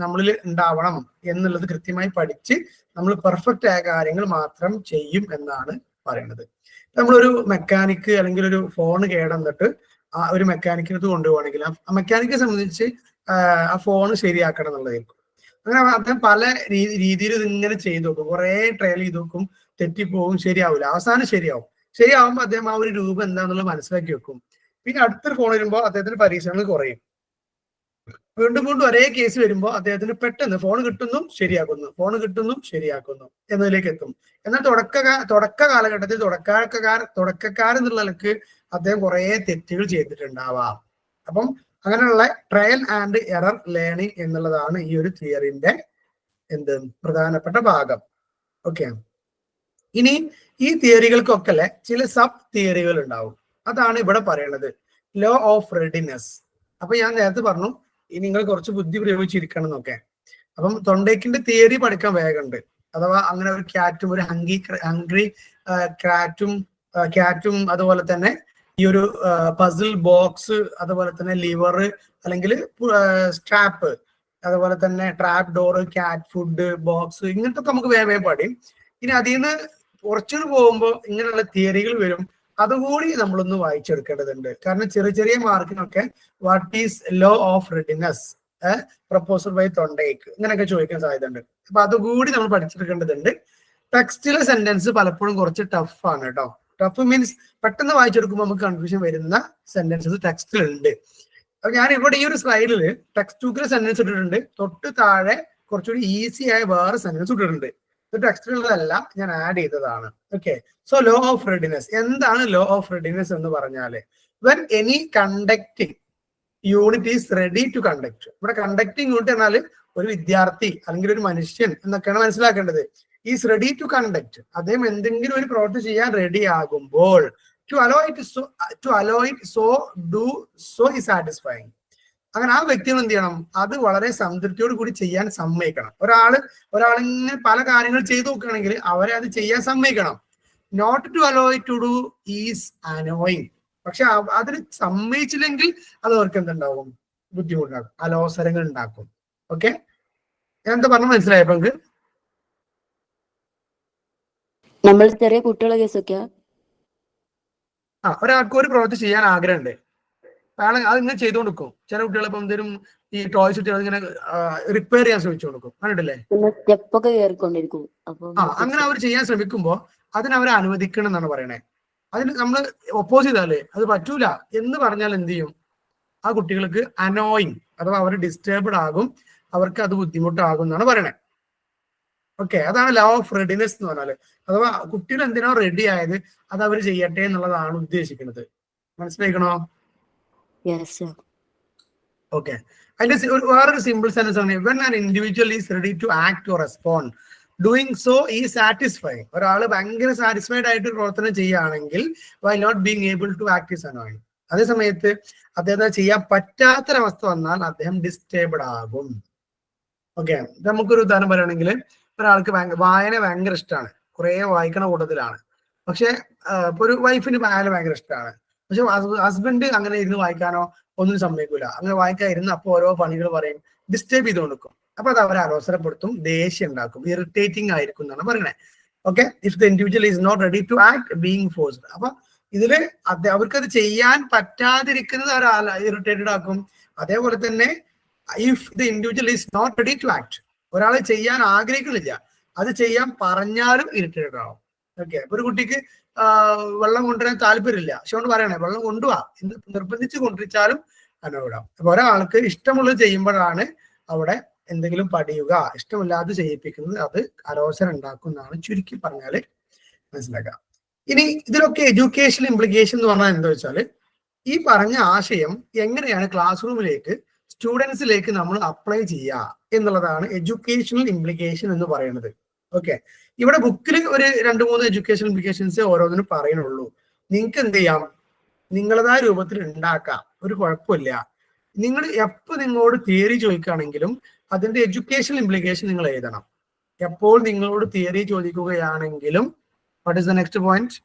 നമ്മളിൽ ഉണ്ടാവണം എന്നുള്ളത് കൃത്യമായി പഠിച്ച് നമ്മൾ പെർഫെക്റ്റ് ആയ കാര്യങ്ങൾ മാത്രം ചെയ്യും എന്നാണ് പറയുന്നത്. നമ്മളൊരു മെക്കാനിക്ക് അല്ലെങ്കിൽ ഒരു ഫോൺ കേടന്നിട്ട് ആ ഒരു മെക്കാനിക്കിനടുത്ത് കൊണ്ടുപോകണമെങ്കിൽ ആ മെക്കാനിക്കെ സംബന്ധിച്ച് ആ ഫോൺ ശരിയാക്കണം എന്നുള്ളതായിരിക്കും. അങ്ങനെ അദ്ദേഹം പല രീതിയിൽ ഇതിങ്ങനെ ചെയ്തു നോക്കും, കുറെ ട്രയൽ ചെയ്ത് നോക്കും, തെറ്റിപ്പോവും, ശരിയാവില്ല. അവസാനം ശരിയാവുമ്പോൾ അദ്ദേഹം ആ ഒരു രൂപം എന്താണെന്നുള്ളത് മനസ്സിലാക്കി വെക്കും. പിന്നെ അടുത്തൊരു ഫോൺ വരുമ്പോൾ അദ്ദേഹത്തിന് പരീക്ഷണങ്ങൾ കുറയും. വീണ്ടും ഒരേ കേസ് വരുമ്പോൾ അദ്ദേഹത്തിന് പെട്ടെന്ന് ഫോൺ കിട്ടുന്നു ശരിയാക്കുന്നു എന്നതിലേക്ക് എത്തും. എന്നാൽ തുടക്ക കാലഘട്ടത്തിൽ തുടക്കക്കാരെന്നുള്ള നിലക്ക് അദ്ദേഹം കുറെ തെറ്റുകൾ ചെയ്തിട്ടുണ്ടാവാം. അപ്പം അങ്ങനെയുള്ള ട്രയൽ ആൻഡ് എറർ ലേണിംഗ് എന്നുള്ളതാണ് ഈ ഒരു തിയറിന്റെ പ്രധാനപ്പെട്ട ഭാഗം. ഓക്കെ, ഇനി ഈ തിയറികൾക്കൊക്കെ ചില സബ് തിയറികൾ ഉണ്ടാവും. അതാണ് ഇവിടെ പറയുന്നത്, ലോ ഓഫ് റെഡിനെസ്. അപ്പൊ ഞാൻ നേരത്തെ പറഞ്ഞു നിങ്ങൾ കുറച്ച് ബുദ്ധി പ്രയോഗിച്ചിരിക്കണം എന്നൊക്കെ. അപ്പം തൊണ്ടേക്കിന്റെ തിയറി പഠിക്കാൻ വേഗമുണ്ട്. അഥവാ അങ്ങനെ ഒരു ക്യാറ്റും ഒരു ഹംഗ്രി ക്യാറ്റും അതുപോലെ തന്നെ ഈ ഒരു പസിൽ ബോക്സ്, അതുപോലെ തന്നെ ലിവർ അല്ലെങ്കിൽ സ്ട്രാപ്പ്, അതുപോലെ തന്നെ trap door, cat food box, ഇങ്ങനത്തെ നമുക്ക് വേഗം പഠിക്കും. ഇനി അതിൽ നിന്ന് കുറച്ചുകൂടി പോകുമ്പോൾ ഇങ്ങനെയുള്ള തിയറികൾ വരും, അതുകൂടി നമ്മളൊന്ന് വായിച്ചെടുക്കേണ്ടതുണ്ട്. കാരണം ചെറിയ മാർക്കിനൊക്കെ what is law of readiness proposed by Thorndike ഇങ്ങനെയൊക്കെ ചോദിക്കാൻ സാധ്യതയുണ്ട്. അപ്പൊ അതുകൂടി നമ്മൾ പഠിച്ചെടുക്കേണ്ടതുണ്ട്. ടെക്സ്റ്റിലെ സെന്റൻസ് പലപ്പോഴും കുറച്ച് ടഫാണ് കേട്ടോ. ടഫ് മീൻസ് പെട്ടെന്ന് വായിച്ചെടുക്കുമ്പോൾ നമുക്ക് കൺഫ്യൂഷൻ വരുന്ന സെന്റൻസസ് ടെക്സ്റ്റിലുണ്ട്. അപ്പൊ ഞാൻ ഇവിടെ ഈ ഒരു സ്ലൈഡിൽ ടെക്സ്റ്റ് ബുക്കിലെ സെന്റൻസ് ഇട്ടിട്ടുണ്ട്, തൊട്ട് താഴെ കുറച്ചുകൂടി ഈസി ആയ വേറെ സെന്റൻസ് ഇട്ടിട്ടുണ്ട്. ഇത് ടെക്സ്റ്റിലുള്ളതല്ല, ഞാൻ ആഡ് ചെയ്തതാണ്. Okay, so law of readiness. എന്താണ് ലോ ഓഫ് റെഡിനെസ് എന്ന് പറഞ്ഞാല്, when any conducting unit is ready to conduct. ഇവിടെ കണ്ടക്ടിങ് യൂണിറ്റ് എന്നാൽ ഒരു വിദ്യാർത്ഥി അല്ലെങ്കിൽ ഒരു മനുഷ്യൻ എന്നൊക്കെയാണ് മനസ്സിലാക്കേണ്ടത്. ഈസ് റെഡി ടു കണ്ടക്ട്, അദ്ദേഹം എന്തെങ്കിലും ഒരു പ്രവൃത്തി ചെയ്യാൻ റെഡി ആകുമ്പോൾ to allow it so is satisfying. അങ്ങനെ ആ വ്യക്തികൾ എന്ത് ചെയ്യണം, അത് വളരെ സംതൃപ്തിയോട് കൂടി ചെയ്യാൻ സമ്മതിക്കണം. ഒരാളിങ്ങനെ പല കാര്യങ്ങൾ ചെയ്തു നോക്കുകയാണെങ്കിൽ അവരെ അത് ചെയ്യാൻ സമ്മതിക്കണം. Not to allow it to do is annoying. പക്ഷെ അതിന് സമ്മതിച്ചില്ലെങ്കിൽ അത് അവർക്ക് എന്തുണ്ടാവും, ബുദ്ധിമുട്ടുണ്ടാകും, അലോസരങ്ങൾ ഉണ്ടാക്കും. ഓക്കെ, ഞാൻ എന്താ പറഞ്ഞ മനസ്സിലായോ അപ്പൊ നിങ്ങൾക്ക്? നമ്മൾ ചെറിയ കുട്ടികളെ കേസൊക്കെയാ? ഒരാൾക്ക് ഒരു പ്രവൃത്തി ചെയ്യാൻ ആഗ്രഹമുണ്ട്, അയാൾ അത് ഇങ്ങനെ ചെയ്തു കൊടുക്കും. ചില കുട്ടികൾ ഇപ്പം എന്തെങ്കിലും ഈ ടോയ്സ് കുട്ടികൾ ഇങ്ങനെ റിപ്പയർ ചെയ്യാൻ ശ്രമിച്ചു കൊടുക്കും, കണ്ടിട്ടില്ലേ? പിന്നെ സ്റ്റെപ്പൊക്കെ കയറിക്കൊണ്ടിരിക്കും. അപ്പം അങ്ങനെ അവർ ചെയ്യാൻ ശ്രമിക്കുമ്പോൾ അതിന് അവരെ അനുവദിക്കണം എന്നാണ് പറയണേ. അതിന് നമ്മൾ ഒപ്പോസ് ചെയ്താലേ അത് പറ്റൂല എന്ന് പറഞ്ഞാൽ എന്ത് ചെയ്യും? ആ കുട്ടികൾക്ക് അനോയിങ് അഥവാ അവർ ഡിസ്റ്റർബ്ഡ് ആകും, അവർക്ക് അത് ബുദ്ധിമുട്ടാകും എന്നാണ് പറയണേ. ഓക്കെ, അതാണ് ലോ ഓഫ് റെഡിനെസ് എന്ന് പറഞ്ഞാല്. അഥവാ കുട്ടികൾ എന്തിനാ റെഡി ആയത് അത് അവർ ചെയ്യട്ടെ എന്നുള്ളതാണ് ഉദ്ദേശിക്കുന്നത്. മനസ്സിലാക്കണോ? ഓക്കെ, അതിന്റെ വേറൊരു സിമ്പിൾ സെൻസ് ആണ് when an individual is ready to act or respond doing so ഈ സാറ്റിസ്ഫൈങ്. ഒരാൾ ഭയങ്കര സാറ്റിസ്ഫൈഡ് ആയിട്ട് പ്രവർത്തനം ചെയ്യുകയാണെങ്കിൽ why not being able to act is annoying. അതേ സമയത്ത് അദ്ദേഹത്തിന് ചെയ്യാൻ പറ്റാത്തൊരവസ്ഥ വന്നാൽ അദ്ദേഹം ഡിസ്റ്റേബിൾ ആകും. ഓക്കെ, നമുക്കൊരു ഉദാഹരണം പറയുകയാണെങ്കിൽ ഒരാൾക്ക് വായന ഭയങ്കര ഇഷ്ടമാണ്, കുറെ വായിക്കണ കൂട്ടത്തിലാണ്. പക്ഷെ ഇപ്പൊ ഒരു വൈഫിന് വായന ഭയങ്കര ഇഷ്ടമാണ്, പക്ഷെ ഹസ്ബൻഡ് അങ്ങനെ ഇരുന്ന് വായിക്കാനോ ഒന്നും സമ്മതിക്കൂല. അങ്ങനെ വായിക്കാതിരുന്ന് അപ്പൊ ഓരോ പണികൾ പറയും, ഡിസ്റ്റർബ് ചെയ്ത് കൊടുക്കും. അപ്പൊ അത് അവരെ അലോസരപ്പെടുത്തും, ദേഷ്യം ഉണ്ടാക്കും, ഇറിറ്റേറ്റിംഗ് ആയിരിക്കും എന്നാണ് പറയുന്നത്. Okay, if the individual is not ready to act being forced. അപ്പൊ ഇതില് അവർക്കത് ചെയ്യാൻ പറ്റാതിരിക്കുന്നത് അവരെ ഇറിറ്റേറ്റഡ് ആക്കും. അതേപോലെ തന്നെ if the individual is not ready to act, ഒരാൾ ചെയ്യാൻ ആഗ്രഹിക്കുന്നില്ല, അത് ചെയ്യാൻ പറഞ്ഞാലും ഇറിറ്റേറ്റഡ് ആവും. ഓക്കെ, ഒരു കുട്ടിക്ക് വെള്ളം കൊണ്ടുവരാൻ താല്പര്യമില്ല, പക്ഷെ കൊണ്ട് പറയണേ വെള്ളം കൊണ്ടുപോവാ എന്ന് നിർബന്ധിച്ച് കൊണ്ടുവച്ചാലും അനുവിടാം. അപ്പൊ ഒരാൾക്ക് ഇഷ്ടമുള്ളത് ചെയ്യുമ്പോഴാണ് അവിടെ എന്തെങ്കിലും പഠിയുക, ഇഷ്ടമില്ലാതെ ചെയ്യിപ്പിക്കുന്നത് അത് അലോസരം ഉണ്ടാക്കും എന്നാണ് ചുരുക്കി പറഞ്ഞാല് മനസ്സിലാക്കുക. ഇനി ഇതിലൊക്കെ എഡ്യൂക്കേഷൻ ഇംപ്ലിക്കേഷൻ എന്ന് പറഞ്ഞാൽ എന്താ വെച്ചാല്, ഈ പറഞ്ഞ ആശയം എങ്ങനെയാണ് ക്ലാസ് റൂമിലേക്ക് സ്റ്റുഡൻസിലേക്ക് നമ്മൾ അപ്ലൈ ചെയ്യുക എന്നുള്ളതാണ് എഡ്യൂക്കേഷണൽ ഇംപ്ലിക്കേഷൻ എന്ന് പറയുന്നത്. ഓക്കെ, ഇവിടെ ബുക്കിൽ ഒരു 2-3 എഡ്യൂക്കേഷൻ ഇംപ്ലിക്കേഷൻസ് ഓരോന്നിനും പറയുന്നുള്ളൂ. നിങ്ങൾക്ക് എന്ത് ചെയ്യാം, നിങ്ങളതായ രൂപത്തിൽ ഉണ്ടാക്കാം, ഒരു കുഴപ്പമില്ല. നിങ്ങൾ എപ്പോൾ നിങ്ങളോട് തിയറി ചോദിക്കുകയാണെങ്കിലും അതിന്റെ എഡ്യൂക്കേഷണൽ ഇംപ്ലിക്കേഷൻ നിങ്ങൾ എഴുതണം. എപ്പോൾ നിങ്ങളോട് തിയറി ചോദിക്കുകയാണെങ്കിലും what is the next point?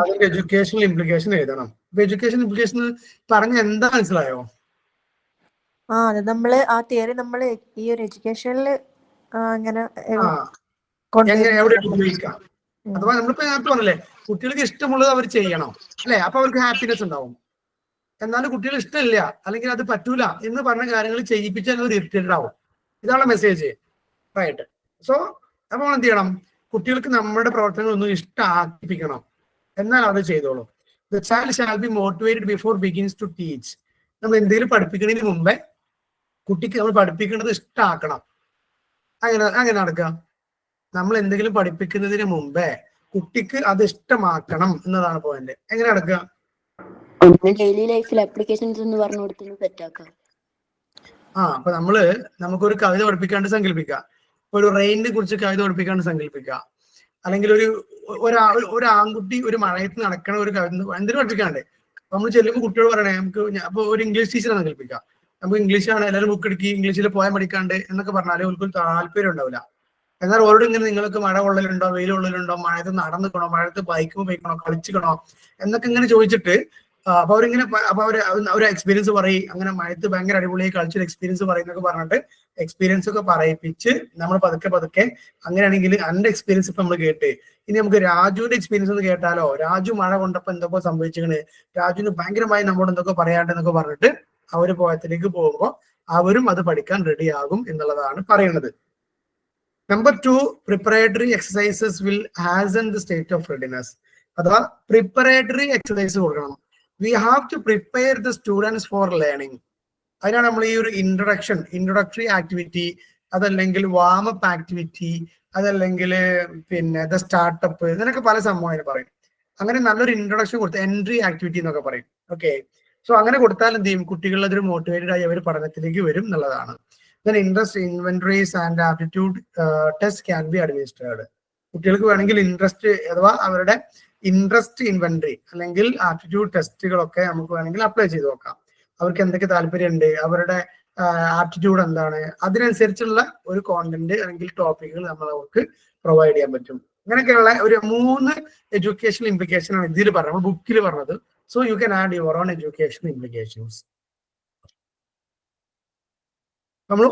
അതിന്റെ എഡ്യൂക്കേഷണൽ ഇംപ്ലിക്കേഷൻ എഴുതണം. അപ്പൊ എഡ്യൂക്കേഷൻ ഇംപ്ലിക്കേഷൻ പറഞ്ഞ എന്താ മനസ്സിലായോ? അത് നമ്മള് ആ തിയറി നമ്മൾ ഈ ഒരു എഡ്യൂക്കേഷനിൽ അങ്ങനെ എവിടെ ഉപയോഗിക്കാം. അഥവാ നമ്മളിപ്പോ നേരത്തെ പറഞ്ഞല്ലേ, കുട്ടികൾക്ക് ഇഷ്ടമുള്ളത് അവർ ചെയ്യണം അല്ലെ, അപ്പൊ അവർക്ക് ഹാപ്പിനെസ് ഉണ്ടാവും. എന്നാലും കുട്ടികൾ ഇഷ്ടമില്ല അല്ലെങ്കിൽ അത് പറ്റൂല എന്ന് പറഞ്ഞ കാര്യങ്ങൾ ചെയ്യിപ്പിച്ചാൽ അവർ ഇറിറ്റേറ്റഡ് ആവും. ഇതാണ് മെസ്സേജ്, റൈറ്റ്? സോ അപ്പോൾ എന്ത് ചെയ്യണം, കുട്ടികൾക്ക് നമ്മുടെ പ്രവർത്തനങ്ങളൊന്നും ഇഷ്ടമാക്കിപ്പിക്കണം, എന്നാൽ അത് ചെയ്തോളൂ. The child shall be motivated before begins to teach. നമ്മൾ എന്തെങ്കിലും പഠിപ്പിക്കുന്നതിന് മുമ്പേ കുട്ടിക്ക് നമ്മൾ പഠിപ്പിക്കേണ്ടത് ഇഷ്ടമാക്കണം. അങ്ങനെ നടക്കുക. നമ്മൾ എന്തെങ്കിലും പഠിപ്പിക്കുന്നതിന് മുമ്പേ കുട്ടിക്ക് അത് ഇഷ്ടമാക്കണം എന്നതാണ് പോയിന്റ്. എങ്ങനെ നടക്കുക? ഡെയിലി ലൈഫിൽ ആപ്ലിക്കേഷൻസ് എന്ന് പറഞ്ഞു കൊടുത്ത് സെറ്റാക്കാം. അപ്പൊ നമുക്കൊരു കവിത പഠിപ്പിക്കാണ്ട് സങ്കല്പിക്കുക, ഒരു റെയിനിനെ കുറിച്ച് കവിത പഠിപ്പിക്കാണ്ട് സങ്കല്പിക്കുക, അല്ലെങ്കിൽ ഒരു ആൺകുട്ടി ഒരു മഴയത്ത് നടക്കണ ഒരു കവിത എന്തിനു പഠിപ്പിക്കാണ്ട് നമ്മൾ ചെല്ലുമ്പോൾ കുട്ടികൾ പറയണേ, നമുക്ക് അപ്പൊ ഒരു ഇംഗ്ലീഷ് ടീച്ചറെ സങ്കല്പിക്കുക, നമുക്ക് ഇംഗ്ലീഷാണ് എല്ലാവരും ബുക്ക് എടുക്കി ഇംഗ്ലീഷിൽ പോയാൽ പഠിക്കാണ്ട് എന്നൊക്കെ പറഞ്ഞാൽ അവർക്ക് താല്പര്യം ഉണ്ടാവില്ല. എന്നാൽ ഓരോട് ഇങ്ങനെ നിങ്ങൾക്ക് മഴ കൊള്ളലുണ്ടോ, വെയിൽ കൊള്ളലുണ്ടോ, മഴയത്ത് നടന്നിക്കണോ, മഴയത്ത് ബൈക്ക് പോയിക്കണോ, കളിച്ചിക്കണോ എന്നൊക്കെ ഇങ്ങനെ ചോദിച്ചിട്ട് അപ്പൊ അവരിങ്ങനെ ഒരു എക്സ്പീരിയൻസ് പറയും, അങ്ങനെ മഴയത്ത് ഭയങ്കര അടിപൊളിയായി കളിച്ചൊരു എക്സ്പീരിയൻസ് പറയുന്നൊക്കെ പറഞ്ഞിട്ട് എക്സ്പീരിയൻസ് ഒക്കെ പറയിപ്പിച്ച് നമ്മൾ പതുക്കെ അങ്ങനെയാണെങ്കിൽ എന്റെ എക്സ്പീരിയൻസ് ഇപ്പൊ നമ്മൾ കേട്ട് ഇനി നമുക്ക് രാജുവിന്റെ എക്സ്പീരിയൻസ് ഒന്ന് കേട്ടാലോ, രാജു മഴ കൊണ്ടപ്പോ എന്തൊക്കെ സംഭവിച്ചിങ്ങനെ, രാജുവിന് ഭയങ്കരമായി നമ്മോട് എന്തൊക്കെ പറയാണ്ടെന്നൊക്കെ പറഞ്ഞിട്ട് അവര് പോയത്തിലേക്ക് പോകുമ്പോൾ അവരും അത് പഠിക്കാൻ റെഡി ആകും എന്നുള്ളതാണ് പറയുന്നത്. Number 2, preparatory exercises will hasten the state of readiness. അഥവാ പ്രിപ്പറേറ്ററി എക്സസൈസ് കൊടുക്കണം. We have to prepare the students for learning. അതിനാണ് നമ്മൾ ഈ ഒരു ഇൻട്രൊഡക്ടറി ആക്ടിവിറ്റി, അതല്ലെങ്കിൽ വാമപ്പ് ആക്ടിവിറ്റി, അതല്ലെങ്കിൽ പിന്നെ ദ സ്റ്റാർട്ടപ്പ്, ഇതിനൊക്കെ പല സംഭവം പറയും. അങ്ങനെ നല്ലൊരു ഇൻട്രൊഡക്ഷൻ കൊടുത്ത് എൻട്രി ആക്ടിവിറ്റി എന്നൊക്കെ പറയും. ഓക്കെ, സോ അങ്ങനെ കൊടുത്താൽ എന്ത് ചെയ്യും, കുട്ടികൾ അതൊരു മോട്ടിവേറ്റഡ് ആയി അവർ പഠനത്തിലേക്ക് വരും എന്നുള്ളതാണ്. Then interest inventories and aptitude test can be administered. കുട്ടികൾക്ക് വേണമെങ്കിൽ ഇൻട്രസ്റ്റ് അഥവാ അവരുടെ ഇൻട്രസ്റ്റ് ഇൻവെന്ററി അല്ലെങ്കിൽ ആപ്റ്റിറ്റ്യൂഡ് ടെസ്റ്റുകളൊക്കെ നമുക്ക് വേണമെങ്കിൽ അപ്ലൈ ചെയ്ത് നോക്കാം. അവർക്ക് എന്തൊക്കെ താല്പര്യമുണ്ട്, അവരുടെ ആപ്റ്റിറ്റ്യൂഡ് എന്താണ്, അതിനനുസരിച്ചുള്ള ഒരു കോണ്ടന്റ് അല്ലെങ്കിൽ ടോപ്പിക്കുകൾ നമ്മൾ അവർക്ക് പ്രൊവൈഡ് ചെയ്യാൻ പറ്റും. അങ്ങനെയൊക്കെയുള്ള ഒരു 3 എഡ്യൂക്കേഷണൽ ഇംപ്ലിക്കേഷൻ ആണ് ഇതിൽ പറഞ്ഞത്, ബുക്കിൽ പറഞ്ഞത്. So you can add your own educational implications. നമ്മൾ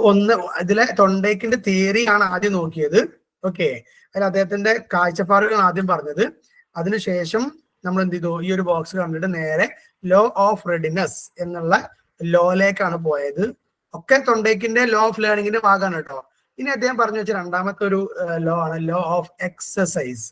ഇതിലെ തൊണ്ടേക്കിന്റെ തിയറിയാണ് ആദ്യം നോക്കിയത്. ഓക്കെ, അതിൽ അദ്ദേഹത്തിന്റെ കാഴ്ചപ്പാടുകൾ ആദ്യം പറഞ്ഞത്. അതിനുശേഷം നമ്മൾ എന്ത് ചെയ്തു, ഈ ഒരു ബോക്സ് കണ്ടിട്ട് നേരെ ലോ ഓഫ് റെഡിനെസ് എന്നുള്ള ലോയിലേക്കാണ് പോയത്. ഒക്കെ തൊണ്ടേക്കിന്റെ ലോ ഓഫ് ലേണിംഗിന്റെ ഭാഗമാണ് കേട്ടോ. ഇനി അദ്ദേഹം പറഞ്ഞു വെച്ച രണ്ടാമത്തെ ഒരു ലോ ആണ് law of exercise.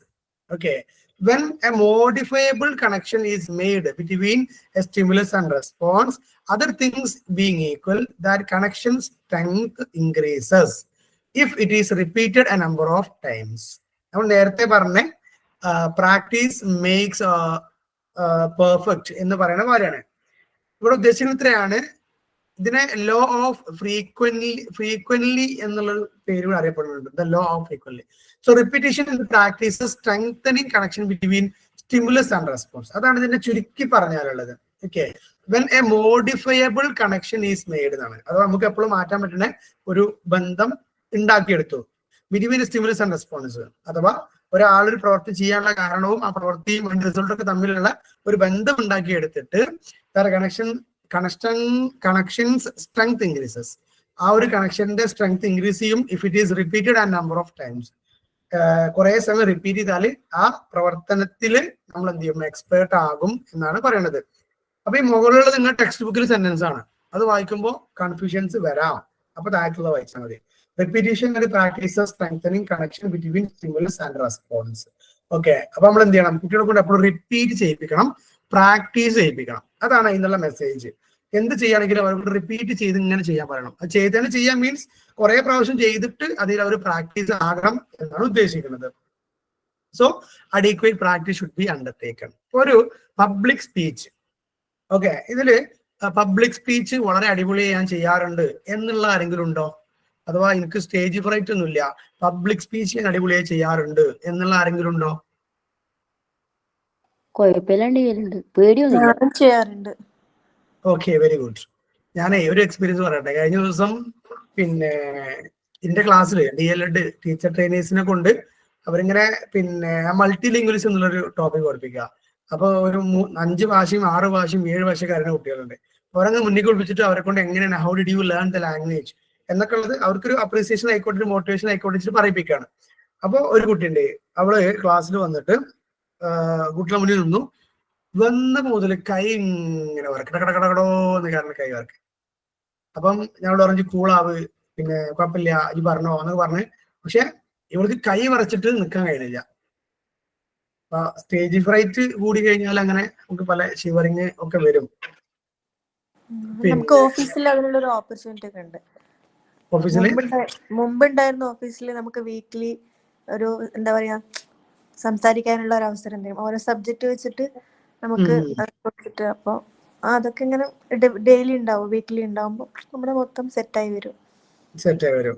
Okay, when a modifiable connection is made between a stimulus and response, other things being equal, that connection strength increases if it is repeated a number of times. നമ്മൾ നേരത്തെ പറഞ്ഞ പ്രാക്ടീസ് മേക്സ് പെർഫെക്റ്റ് എന്ന് പറയുന്ന കാര്യമാണ്. ഇവിടെ ഉദ്ദേശിക്കുന്നത് ഇത്രയാണ്. ഇതിനെ ലോ ഓഫ് ഫ്രീക്വൻലി എന്നുള്ള പേര് അറിയപ്പെടുന്നുണ്ട്, the law of frequently. So repetition in practice strengthening connection between stimulus and response. അതാണ് ഇതിന്റെ ചുരുക്കി പറഞ്ഞാലുള്ളത്. Okay, when a modifiable connection is made എന്നാണ്. അത് നമുക്ക് എപ്പോഴും മാറ്റാൻ പറ്റുന്ന ഒരു ബന്ധം ഉണ്ടാക്കിയെടുത്തു ബിറ്റ്വീൻ സ്റ്റിമുലസ് ആൻഡ് റെസ്പോൺസ്. അഥവാ ഒരാളൊരു പ്രവൃത്തി ചെയ്യാനുള്ള കാരണവും ആ പ്രവൃത്തിയും റിസൾട്ടൊക്കെ തമ്മിലുള്ള ഒരു ബന്ധം ഉണ്ടാക്കിയെടുത്തിട്ട് കണക്ഷൻസ് സ്ട്രെങ്ത് ഇൻക്രീസസ്. ആ ഒരു കണക്ഷന്റെ സ്ട്രെങ്ത് ഇൻക്രീസ് ചെയ്യും if it is repeated and number of times. കുറെ സമയം റിപ്പീറ്റ് ചെയ്താൽ ആ പ്രവർത്തനത്തിൽ നമ്മൾ എന്ത് ചെയ്യും, എക്സ്പേർട്ട് ആകും എന്നാണ് പറയുന്നത്. അപ്പൊ ഈ മുകളിലുള്ളത് നിങ്ങൾ ടെക്സ്റ്റ് ബുക്കിൽ സെന്റൻസ് ആണ്, അത് വായിക്കുമ്പോൾ കൺഫ്യൂഷൻസ് വരാം. അപ്പൊ താഴത്തുള്ള വായിച്ചാൽ മതി. Repetition and practice strengthening connection between stimulus and response. Okay, അപ്പൊ നമ്മൾ എന്ത് ചെയ്യണം, കുട്ടികളെ കൊണ്ട് എപ്പോഴും റിപ്പീറ്റ് ചെയ്യിപ്പിക്കണം, പ്രാക്ടീസ് ചെയ്യിപ്പിക്കണം. അതാണ് അതിനുള്ള മെസ്സേജ്. എന്ത് ചെയ്യുകയാണെങ്കിലും അവർക്ക് റിപ്പീറ്റ് ചെയ്ത് ഇങ്ങനെ ചെയ്യാൻ പറയണം. അത് ചെയ്തതിന് ചെയ്യാൻ മീൻസ് കുറെ പ്രാവശ്യം ചെയ്തിട്ട് അതിൽ അവർ പ്രാക്ടീസ് ആകണം എന്നാണ് ഉദ്ദേശിക്കുന്നത്. So adequate practice should be undertaken. ഒരു പബ്ലിക് സ്പീച്ച്. ഓക്കെ, ഇതില് പബ്ലിക് സ്പീച്ച് വളരെ അടിപൊളിയായി ഞാൻ ചെയ്യാറുണ്ട് എന്നുള്ള ആരെങ്കിലും ഉണ്ടോ? അഥവാ എനിക്ക് സ്റ്റേജ് ഫ്രൈറ്റ് ഒന്നുമില്ല, പബ്ലിക് സ്പീച്ച് ഞാൻ അടിപൊളിയായി ചെയ്യാറുണ്ട് എന്നുള്ള ആരെങ്കിലും ഉണ്ടോ? കുഴപ്പമില്ലാണ്ട് പേടിയൊന്നുമില്ല, ഞാൻ ചെയ്യാറുണ്ട്. Okay, very good. ഞാനേ ഒരു എക്സ്പീരിയൻസ് പറയട്ടെ. കഴിഞ്ഞ ദിവസം പിന്നെ എന്റെ ക്ലാസ്സിൽ DLED ടീച്ചർ ട്രെയിനേഴ്സിനെ കൊണ്ട് അവരിങ്ങനെ പിന്നെ മൾട്ടി ലിംഗ്വിൽസ് എന്നുള്ളൊരു ടോപ്പിക് പഠിപ്പിക്കുക. അപ്പൊ ഒരു 5 ഭാഷയും 6 ഭാഷയും 7 ഭാഷക്കാരുന്ന കുട്ടികളുണ്ട്. അവരങ്ങ് മുന്നിൽ കുളിപ്പിച്ചിട്ട് അവരെ കൊണ്ട് എങ്ങനെയാണ് how did you learn the language എന്നൊക്കെ ഉള്ളത് അവർക്കൊരു അപ്രീസിയേഷൻ ആയിക്കോട്ടെ, മോട്ടിവേഷൻ ആയിക്കോട്ടെ പറയിപ്പിക്കുകയാണ്. അപ്പൊ ഒരു കുട്ടിയുണ്ട്, അവള് ക്ലാസ്സിൽ വന്നിട്ട് കുട്ടികളെ മുന്നിൽ നിന്നു. വന്ന മുതൽ കൈ ഇങ്ങനെ കടകടകടോ എന്ന് കാരണം കൈ വർക്ക്. അപ്പം ഞങ്ങളോട് പറഞ്ഞു കൂളാവ്, പിന്നെ കുഴപ്പമില്ല ഇത് പറഞ്ഞോ എന്നൊക്കെ പറഞ്ഞ്. പക്ഷെ ഇവൾക്ക് കൈ വരച്ചിട്ട് നിൽക്കാൻ കഴിയുന്നില്ല. അപ്പൊ സ്റ്റേജ് ഫ്രൈറ്റ് കൂടി കഴിഞ്ഞാൽ അങ്ങനെ നമുക്ക് പല ഷിവറിങ് ഒക്കെ വരും. നമുക്ക് ഓഫീസിൽ അതിനുള്ള ഒരു ഓപ്പർച്യൂണിറ്റി ഒക്കെ ഉണ്ട്. ഓഫീസിൽ മുമ്പുണ്ടായിരുന്ന ഓഫീസിൽ നമുക്ക് വീക്ക്ലി ഒരു എന്താ പറയാ സംസാരിക്കാനുള്ള ഒരു അവസരം തരും. ഓരോ സബ്ജക്ട് വെച്ചിട്ട് നമുക്ക് കൊടുത്തിട്ട്. അപ്പൊ അതൊക്കെ ഇങ്ങനെ ഡെയിലി ഉണ്ടാവും, വീക്ക്ലി ഉണ്ടാവുമ്പോ നമ്മുടെ മൊത്തം സെറ്റായി വരും.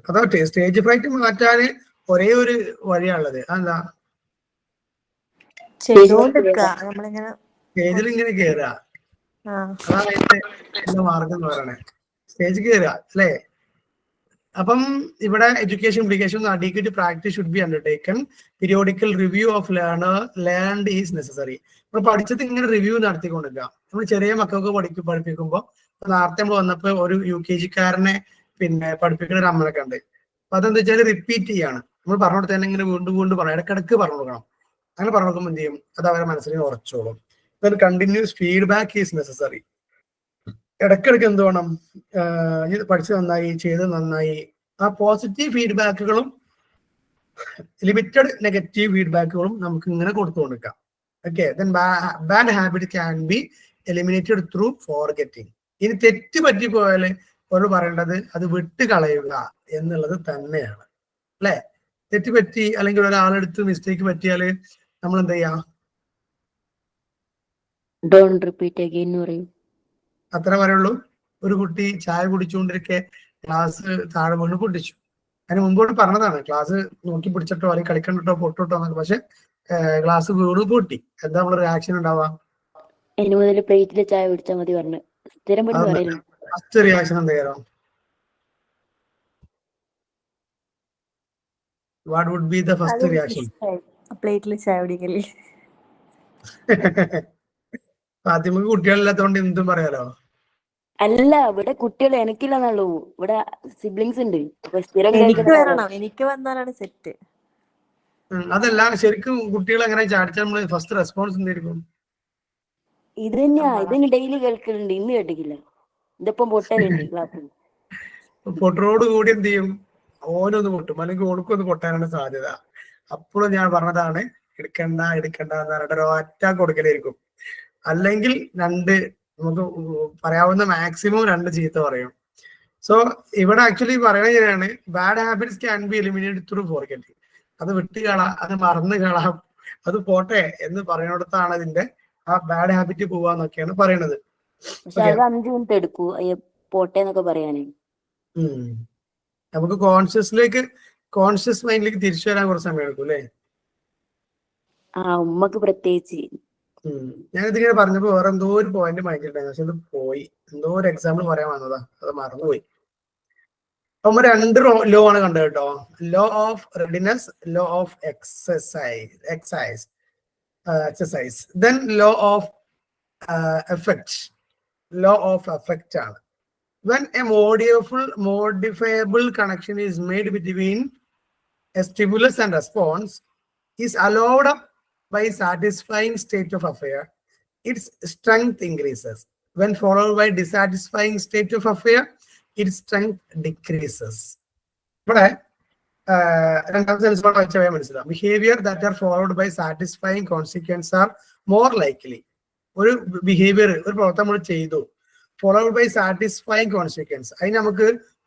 അതോ സ്റ്റേജ് ഫ്രൈറ്റ് മാറ്റാന് ഒരേ ഒരു വഴിയാണുള്ളത്. അതെന്താ? ചെയ്തോണ്ടിരിക്കുക നമ്മളിങ്ങനെ സ്റ്റേജിൽ ഇങ്ങനെ കേറുക. അതാണ് അതിന്റെ മാർഗം എന്ന് പറയണേ, സ്റ്റേജ് കയറുക അല്ലേ? അപ്പം ഇവിടെ education implication adequate practice should be undertaken. Periodical review of learned is necessary. നമ്മൾ പഠിച്ചത് ഇങ്ങനെ റിവ്യൂ നടത്തിക്കൊണ്ടിരിക്കുക. നമ്മൾ ചെറിയ മക്കൾക്ക് പഠിപ്പിക്കുമ്പോൾ നേരത്തെ നമ്മൾ വന്നപ്പോ ഒരു UKG-കാരനെ പിന്നെ പഠിപ്പിക്കുന്ന ഒരു അമ്മനൊക്കെ ഉണ്ട്. അപ്പൊ അതെന്താ വെച്ചാൽ റിപ്പീറ്റ് ചെയ്യാണ്. നമ്മൾ പറഞ്ഞു കൊടുത്താൽ തന്നെ ഇങ്ങനെ വീണ്ടും വീണ്ടും പറയണം, ഇടക്കിടക്ക് പറഞ്ഞു കൊടുക്കണം. അങ്ങനെ പറഞ്ഞു കൊടുക്കുമ്പോൾ എന്ത് ചെയ്യും, അത് അവരെ മനസ്സിൽ ഉറച്ചോളും. Continuous feedback is necessary. ഇടയ്ക്കിടയ്ക്ക് എന്ത് വേണം, ഇത് പഠിച്ചത് നന്നായി, ചെയ്തത് നന്നായി. ആ പോസിറ്റീവ് ഫീഡ്ബാക്കുകളും ലിമിറ്റഡ് നെഗറ്റീവ് ഫീഡ്ബാക്കുകളും നമുക്ക് ഇങ്ങനെ കൊടുത്തു കൊടുക്കാം. Okay, then bad habit can be eliminated through forgetting. ഇനി തെറ്റ് പറ്റിപ്പോയാൽ ഒരു പറയേണ്ടത് അത് വിട്ട് കളയുക എന്നുള്ളത് തന്നെയാണ് അല്ലെ? തെറ്റ് പറ്റി അല്ലെങ്കിൽ ഒരാളെടുത്ത് മിസ്റ്റേക്ക് പറ്റിയാല് നമ്മൾ എന്താ ചെയ്യാ? ഡോണ്ട് റിപ്പീറ്റ് അഗൈൻ എന്ന് പറയും. അത്ര പറയുള്ളൂ. ഒരു കുട്ടി ചായ കുടിച്ചുകൊണ്ടിരിക്കെ ഗ്ലാസ് താഴെ വീണ് പൊട്ടിച്ചു. അതിന് മുമ്പോട്ട് പറഞ്ഞതാണ് ക്ലാസ് നോക്കി പിടിച്ചിട്ടോ അല്ലെങ്കിൽ കളിക്കണ്ടിട്ടോ പൊട്ടിട്ടോ എന്നൊക്കെ. പക്ഷെ ഗ്ലാസ് വീണ് പൊട്ടി. എന്താ നമ്മളെ റിയാക്ഷൻ ഉണ്ടാവുക? ഇനി മുതൽ പ്ലേറ്റിൽ ചായ കുടിച്ചാൽ മതി പറഞ്ഞു സ്ഥിരം പറയലുണ്ട്. ഫസ്റ്റ് റിയാക്ഷൻ എന്തായാലും what would be the first reaction? പ്ലേറ്റിൽ ചായ കുടിക്കല്. ഫാത്തിമക്ക് കുട്ടികളില്ലാത്തതുകൊണ്ട് എന്തും പറയാലോ. അല്ല, ഇവിടെ കുട്ടികൾ എനിക്കില്ലെന്നുള്ളൂ. ഇവിടെ സിബ്ലിങ്സ് ഉണ്ട്. അപ്പൊ സ്ഥിരം എനിക്ക് കേൾക്കുന്ന വരണം, എനിക്ക് വന്നാലാണ് സെറ്റ്. അതല്ല, ശരിക്കും കുട്ടികൾ എങ്ങനെ ചാടിച്ചാൽ നമ്മള് ഫസ്റ്റ് റെസ്പോൺസ് എന്തായിരിക്കും? ഇത് തന്നെയാ, ഇതിന് ഡെയിലി കേൾക്കലുണ്ട്. ഇന്ന് കേട്ടിട്ടില്ല. ഇതിപ്പം പൊട്ടലുണ്ട് ക്ലാസ്സിൽ. പൊട്ടറോട് കൂടി എന്ത് ചെയ്യും, ഓനൊന്ന് പൊട്ടും, അല്ലെങ്കിൽ ഓൾക്കൊന്ന് പൊട്ടാനാണ് സാധ്യത. അപ്പോഴും ഞാൻ പറഞ്ഞതാണ് എടുക്കണ്ട എടുക്കണ്ട എന്ന് പറഞ്ഞിട്ട് ഒരു ഒറ്റ കൊടുക്കലായിരിക്കും. അല്ലെങ്കിൽ നമുക്ക് പറയാവുന്ന മാക്സിമം 2 ചീത്ത പറയും. സോ ഇവിടെ ആക്ച്വലി പറയണ ഇങ്ങനെയാണ്, bad habits can be eliminated through forgetting. അത് വിട്ടുകളാം, അത് മറന്നു കളാം, അത് പോട്ടെ എന്ന് പറയുന്നിടത്താണ് അതിന്റെ ആ ബാഡ് ഹാബിറ്റ് പോവാന്നൊക്കെയാണ് പറയണത്. പക്ഷെ അത് 5 മിനിറ്റ് എടുക്കൂ പോട്ടെ എന്നൊക്കെ പറയാനേ. നമുക്ക് കോൺഷ്യസ് മൈൻഡിലേക്ക് തിരിച്ചു വരാൻ കുറച്ച് സമയം എടുക്കും അല്ലേ? ഉമ്മക്ക് പ്രത്യേകിച്ച്. ഞാനിതിങ്ങനെ പറഞ്ഞപ്പോ വേറെ എന്തോ ഒരു പോയിന്റ് മൈൻഡിലുണ്ടായിരുന്നു, പക്ഷെ അത് പോയി. എന്തോ ഒരു എക്സാമ്പിൾ പറയാൻ വന്നതാ, അത് മറന്നുപോയി. നമ്മൾ 2 ലോ ആണ് കണ്ടത് കേട്ടോ. Law of readiness, law of exercise, then law of effect. Law of effect ആണ്. When a modifiable connection is made between a stimulus and response is allowed up by satisfying state of affair, its strength increases. When followed by dissatisfying state of affair, its strength decreases. ഇവിടെ രണ്ടാമത്തെ സെൻസ് വെച്ചാൽ മനസ്സിലാവും. Behaviour that are followed by satisfying consequence are more likely. ഒരു ബിഹേവിയർ, ഒരു പ്രവർത്തനം നമ്മൾ ചെയ്തു, ഫോളോഡ് ബൈ സാറ്റിസ്ഫൈങ് കോൺസിക്വൻസ്, അതിന്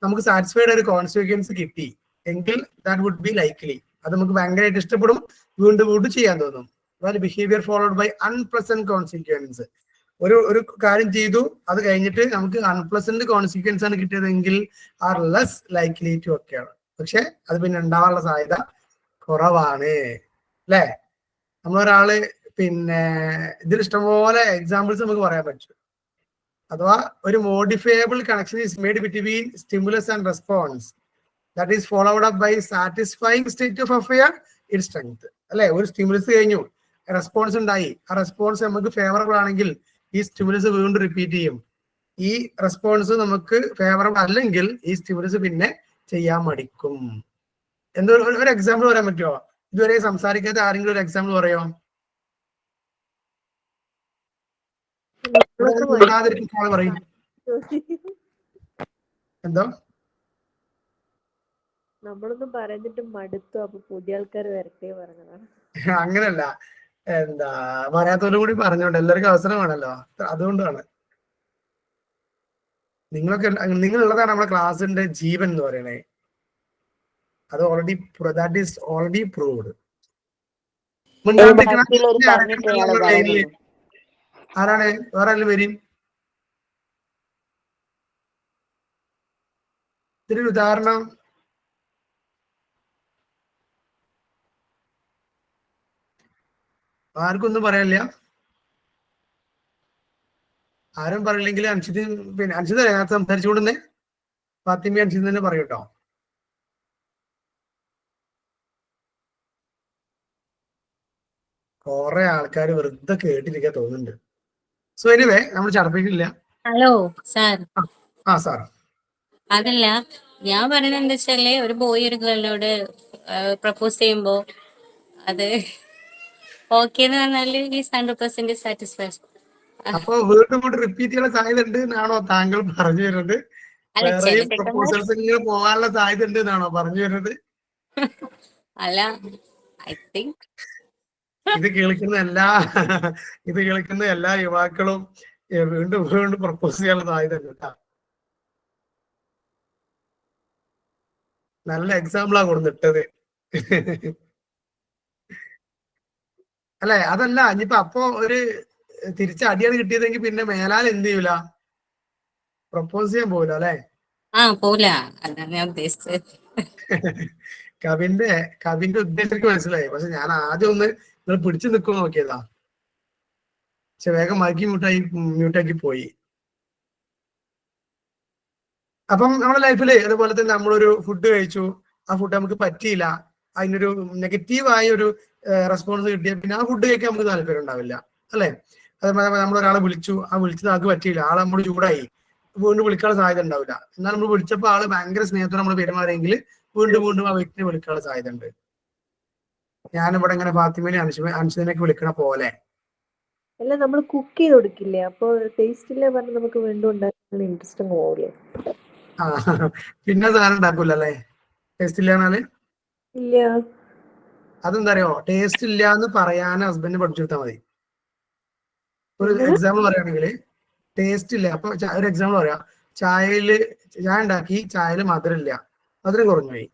നമുക്ക് സാറ്റിസ്ഫൈഡ് ഒരു കോൺസിക്വൻസ് കിട്ടി എങ്കിൽ ദാറ്റ് വുഡ് ബി ലൈക്ലി. അത് നമുക്ക് ഭയങ്കരമായിട്ട് ഇഷ്ടപ്പെടും, വീണ്ടും ചെയ്യാൻ തോന്നും. Behaviour followed by unpleasant consequence, ഒരു കാര്യം ചെയ്തു, അത് കഴിഞ്ഞിട്ട് നമുക്ക് അൺപ്ലസന്റ് കോൺസിക്വൻസ് ആണ് കിട്ടിയതെങ്കിൽ ആർ ലെസ് ലൈക്ലി ടു ഒക്കെയാണ്. പക്ഷെ അത് പിന്നെ ഉണ്ടാവാനുള്ള സാധ്യത കുറവാണ് അല്ലേ? നമ്മളൊരാള് ഇതിൽ ഇഷ്ടംപോലെ എക്സാമ്പിൾസ് നമുക്ക് പറയാൻ പറ്റും. അഥവാ ഒരു modifiable connection is made between stimulus and response that is followed up by satisfying state of affair, its strength അല്ലെ? ഒരു സ്റ്റിമുലസ് കഴിഞ്ഞു, റെസ്പോൺസ് ഉണ്ടായി, ആ റെസ്പോൺസ് നമുക്ക് ഫേവറബിൾ ആണെങ്കിൽ ഈ സ്റ്റിമുലസ് വീണ്ടും റിപ്പീറ്റ് ചെയ്യും. ഈ റെസ്പോൺസ് നമുക്ക് ഫേവറബിൾ അല്ലെങ്കിൽ ഈ സ്റ്റിമുലസ് പിന്നെ ചെയ്യാൻ മടിക്കും. ഒരു എക്സാമ്പിൾ പറയാൻ പറ്റുമോ? ഇതുവരെ സംസാരിക്കാത്ത ആരെങ്കിലും ഒരു എക്സാമ്പിൾ പറയോ? പറയും. എന്തോ നമ്മളൊന്നും പറഞ്ഞിട്ട് മടുത്തു, അപ്പൊ പുതിയ ആൾക്കാർ വരട്ടെ പറഞ്ഞതാണ്. അങ്ങനല്ല, പറയാത്തവരും കൂടി പറഞ്ഞോണ്ട് എല്ലാവർക്കും അവസരം വേണല്ലോ, അതുകൊണ്ടാണ്. നിങ്ങളുള്ളതാണ് നമ്മുടെ ക്ലാസ്സിന്റെ ജീവൻ എന്ന് പറയണേ. അത് ദാറ്റ് ഈസ് ഓൾറെഡി പ്രൂവ്ഡ്. ആരാണ്? വേറെ ആരും വരും. ഇതിനൊരു ഉദാഹരണം ആർക്കൊന്നും പറയാനില്ല. ആരും പറയില്ലെങ്കിൽ അൻഷിത് അൻഷിത് അതിനകത്ത് സംസാരിച്ചുകൊണ്ടെന്നെ ഫാത്തിമ അൻഷിത് തന്നെ പറയൂട്ടോ. കുറെ ആൾക്കാർ വെറുതെ കേട്ടിരിക്കാൻ തോന്നുന്നുണ്ട്. സോ എനിവേ നമ്മൾ ചടപ്പിക്കില്ല. Hello sir. സാർ, അതല്ല ഞാൻ പറയുന്നത് എന്താ വെച്ചാല്, ഒരു ബോയ് ഒരു ഗേളിനോട് പ്രപ്പോസ് ചെയ്യുമ്പോ അത് ഓക്കെ എന്ന് പറഞ്ഞാല് ഈസ് 100% സാറ്റിസ്ഫാക്ഷൻ. അപ്പൊ വീണ്ടും റിപ്പീറ്റ് ചെയ്യാനുള്ള സാധ്യത ഉണ്ട് എന്നാണോ താങ്കൾ പറഞ്ഞു വരുന്നത്? വേറെയും പ്രപ്പോസൽസ് ഇങ്ങനെ പോകാനുള്ള സാധ്യത ഉണ്ട് എന്നാണോ പറഞ്ഞു വരുന്നത്? അല്ല, ഐ തിങ്ക് ഇത് കേൾക്കുന്ന എല്ലാ യുവാക്കളും വീണ്ടും പ്രപ്പോസ് ചെയ്യാനുള്ള സാധ്യത ഉണ്ട് കേട്ടോ. നല്ല എക്സാമ്പിളാ കൊടുത്തിട്ടത് അല്ലെ? അതല്ല, ഇനിയിപ്പോ അപ്പൊ ഒരു തിരിച്ച അടിയാണ് കിട്ടിയതെങ്കിൽ പിന്നെ മേലാൽ എന്ത് ചെയ്യൂല, പ്രപ്പോസ് ചെയ്യാൻ പോകില്ല അല്ലെ? പോല. അതാണ് ഞാൻ ഉദ്ദേശിച്ചത്. കവിന്റെ ഉദ്ദേശം മനസ്സിലായി. പക്ഷെ ഞാൻ ആദ്യം ഒന്ന് നിങ്ങൾ പിടിച്ചു നിൽക്കുമെന്ന് നോക്കിയതാ, പക്ഷെ വേഗം മ്യൂട്ടാക്കി പോയി. അപ്പം നമ്മുടെ ലൈഫില് അതുപോലെ തന്നെ നമ്മളൊരു ഫുഡ് കഴിച്ചു, ആ ഫുഡ് നമുക്ക് പറ്റിയില്ല, അതിനൊരു നെഗറ്റീവായ ഒരു റെസ്പോൺസ് കിട്ടിയ പിന്നെ ആ ഫുഡ് കഴിക്കാൻ നമുക്ക് താല്പര്യം ഉണ്ടാവില്ല അല്ലെ? അതേപോലെ നമ്മളൊരാളെ വിളിച്ചു, ആ വിളിച്ചത് ആൾക്ക് പറ്റിയില്ല, ആളെ നമ്മൾ ചൂടായി, വീണ്ടും വിളിക്കാനുള്ള സാധ്യത ഉണ്ടാവില്ല. എന്നാൽ നമ്മൾ വിളിച്ചപ്പോൾ ആള് ഭയങ്കര സ്നേഹത്തോടെ നമ്മൾ പെരുമാറിയെങ്കിൽ വീണ്ടും വീണ്ടും ആ വ്യക്തിനെ വിളിക്കാനുള്ള സാധ്യത ഉണ്ട്. ഞാനിവിടെ ഇങ്ങനെ ഫാത്തിമേനെ അൻഷിദിനൊക്കെ വിളിക്കണ പോലെ. അല്ല നമ്മൾ കുക്ക് ചെയ്ത് കൊടുക്കില്ലേ, അപ്പൊ ടേസ്റ്റ് ഇല്ല പറഞ്ഞ് നമുക്ക് വീണ്ടും ഉണ്ടാക്കാൻ ഇൻട്രസ്റ്റ് അങ്ങ് പോകില്ലേ? ആ പിന്നെ സാധനം ഉണ്ടാക്കൂല അല്ലേ ടേസ്റ്റ് ഇല്ലാന്നാല്? ഇല്ല. അതെന്താ അറിയോ, ടേസ്റ്റ് ഇല്ല എന്ന് പറയാൻ ഹസ്ബൻഡ് പഠിച്ചെടുത്താൽ മതി. ഒരു എക്സാമ്പിൾ പറയുകയാണെങ്കിൽ ടേസ്റ്റ് ഇല്ല, അപ്പൊ ഒരു എക്സാമ്പിൾ പറയാം, ചായ ഉണ്ടാക്കി, ചായയിൽ മധുരം ഇല്ല, മധുരം കുറഞ്ഞു പോയി.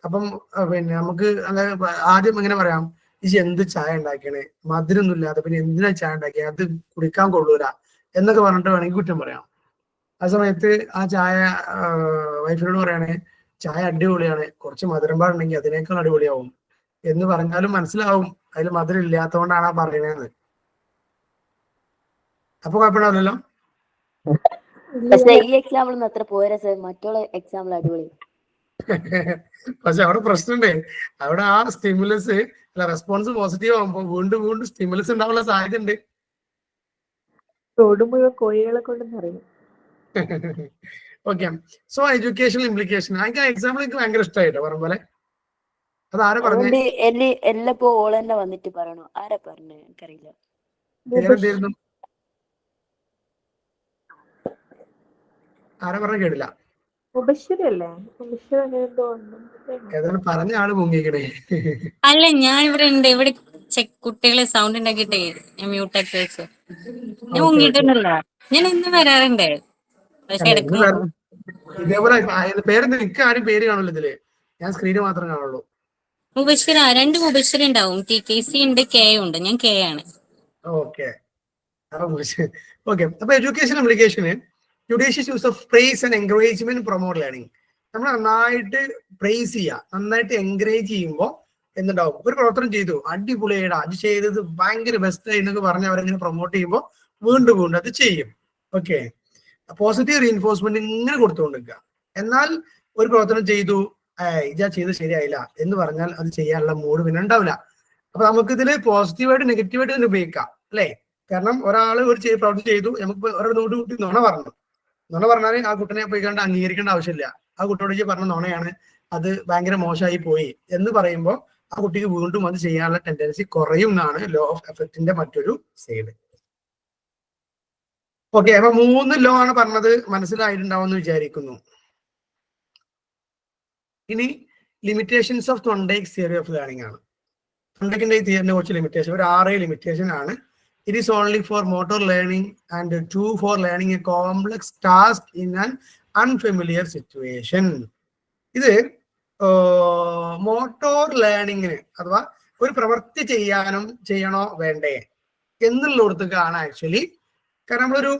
അപ്പം പിന്നെ നമുക്ക് അങ്ങനെ ആദ്യം എങ്ങനെ പറയാം, ഈ എന്ത് ചായ ഉണ്ടാക്കിയാണ്, മധുരമൊന്നും ഇല്ലാതെ പിന്നെ എന്തിനാ ചായ ഉണ്ടാക്കിയത്, അത് കുടിക്കാൻ കൊള്ളൂല എന്നൊക്കെ പറഞ്ഞിട്ട് വേണമെങ്കിൽ കുറ്റം പറയാം. ആ സമയത്ത് ആ ചായ വൈഫിനോട് പറയുകയാണെങ്കിൽ ചായ അടിപൊളിയാണ്, കുറച്ച് മധുരം പാടുണ്ടെങ്കിൽ അതിനേക്കാൾ അടിപൊളിയാവും എന്ന് പറഞ്ഞാലും മനസ്സിലാവും അതിൽ മധുരം ഇല്ലാത്തതുകൊണ്ടാണ് ആ പറയുന്നത്. അപ്പൊ കുഴപ്പമില്ലാന്നല്ലോ. പക്ഷെ ഈ എക്സാമ്പിൾ ഒന്നും അത്ര പോരാ സർ, മറ്റുള്ള എക്സാമ്പിൾ അടിപൊളി. പക്ഷെ അവിടെ പ്രശ്നമുണ്ട്, അവിടെ ആ സ്റ്റിമുലസ് അല്ല റെസ്പോൺസ് പോസിറ്റീവ് ആകുമ്പോൾ വീണ്ടും വീണ്ടും സ്റ്റിമുലസ് ഉണ്ടാവാനുള്ള സാധ്യത ഉണ്ട്. റോഡ് മുഴുവൻ കോഴികളെ കൊണ്ടെന്ന് അറിയും. Okay, so educational implication. എനിക്ക് ആ എക്സാമ്പിൾ എനിക്ക് ഭയങ്കര ഇഷ്ടമായിട്ടോ പറഞ്ഞ പോലെ. അത് ആരാ പറഞ്ഞേ? അതുകൊണ്ട് എല്ലപ്പോ ഓൾ തന്നെ വന്നിട്ട് പറയണോ? ആരാ പറഞ്ഞേ? എനിക്കറിയില്ല. പേരെന്തായിരുന്നു? ആരാ പറഞ്ഞ കേട്ടില്ല. മുബശ്ശിരല്ലേ? മുബശ്ശിർ അങ്ങനെ എന്തോ ഉണ്ട്. ഏതായാലും പറഞ്ഞ ആള് മുങ്ങിക്കണേ. അല്ല, ഞാൻ ഇവിടെ ഉണ്ട്. ഇവിടെ കുട്ടികളെ സൗണ്ട് ഉണ്ടാക്കിയിട്ടേ ഞാൻ മ്യൂട്ടാക്കി വെച്ചു. ഞാൻ മുങ്ങിയിട്ടുണ്ടല്ലോ, ഞാൻ ഇന്നും വരാറുണ്ട്. പക്ഷെ അല്ല ഇടയ്ക്ക് ഇന്ന് വേറെ ഇതേപോലെ പേരെന്താ, എനിക്ക് ആരും പേര് കാണുള്ളൂ ഇതില്, ഞാൻ സ്ക്രീന് മാത്രം കാണുള്ളൂ. മുബശ്ശിര, 2 മുബശ്ശിര ഉണ്ടാവും. TKC ഉണ്ട്, കെ ഉണ്ട്. ഞാൻ കെ ആണ്. Okay okay. അപ്പൊ എഡ്യൂക്കേഷൻ ഇംപ്ലിക്കേഷന് judicious use of prize and encouragement promote learning. നമ്മൾ നന്നായിട്ട് പ്രൈസ് ചെയ്യുക, നന്നായിട്ട് എൻകറേജ് ചെയ്യുമ്പോൾ എന്തുണ്ടാവും, ഒരു പ്രവർത്തനം ചെയ്തു അടിപൊളിയായിടാ, അത് ചെയ്തത് ഭയങ്കര ബെസ്റ്റ് എന്നൊക്കെ പറഞ്ഞ് അവരെങ്ങനെ പ്രൊമോട്ട് ചെയ്യുമ്പോൾ വീണ്ടും വീണ്ടും അത് ചെയ്യും. ഓക്കെ, പോസിറ്റീവ് റീഇൻഫോഴ്സ്മെന്റ് ഇങ്ങനെ കൊടുത്തുകൊണ്ടിരിക്കുക. എന്നാൽ ഒരു പ്രവർത്തനം ചെയ്തു, ഇജാ ചെയ്ത് ശരിയായില്ല എന്ന് പറഞ്ഞാൽ അത് ചെയ്യാനുള്ള മൂഡ് പിന്നെ ഉണ്ടാവില്ല. അപ്പൊ നമുക്കിതില് പോസിറ്റീവായിട്ട് നെഗറ്റീവായിട്ട് തന്നെ ഉപയോഗിക്കാം അല്ലെ? കാരണം ഒരാൾ ഒരു പ്രവർത്തി ചെയ്തു, നമുക്ക് ഒരാളോട് കൂട്ടി നുണ പറഞ്ഞാൽ ആ കുട്ടനെ പോയി കണ്ട് അംഗീകരിക്കേണ്ട ആവശ്യമില്ല. ആ കുട്ടിയോട് പറഞ്ഞ നുണയാണ്, അത് ഭയങ്കര മോശമായി പോയി എന്ന് പറയുമ്പോൾ ആ കുട്ടിക്ക് വീണ്ടും അത് ചെയ്യാനുള്ള ടെൻഡൻസി കുറയും എന്നാണ് ലോ ഓഫ് എഫക്റ്റിന്റെ മറ്റൊരു സൈഡ്. ഓക്കെ, അപ്പൊ 3 ലോ ആണ് പറഞ്ഞത്, മനസ്സിലായിട്ടുണ്ടാവും എന്ന് വിചാരിക്കുന്നു. ഇനി limitations of Thorndike's theory of learning ആണ്. തൊണ്ടക്കിന്റെ ഈ തിയറിനെ കുറച്ച് ലിമിറ്റേഷൻ, ഒരു 6 ലിമിറ്റേഷൻ ആണ്. It is only for motor learning and 2 for learning a complex task in an unfamiliar situation. ഇത് മോട്ടോർ ലേണിങ്ങിന് അഥവാ ഒരു പ്രവൃത്തി ചെയ്യണോ വേണ്ടേ എന്നുള്ളിടത്തേക്കാണ് ആക്ച്വലി. കാരണം നമ്മളൊരു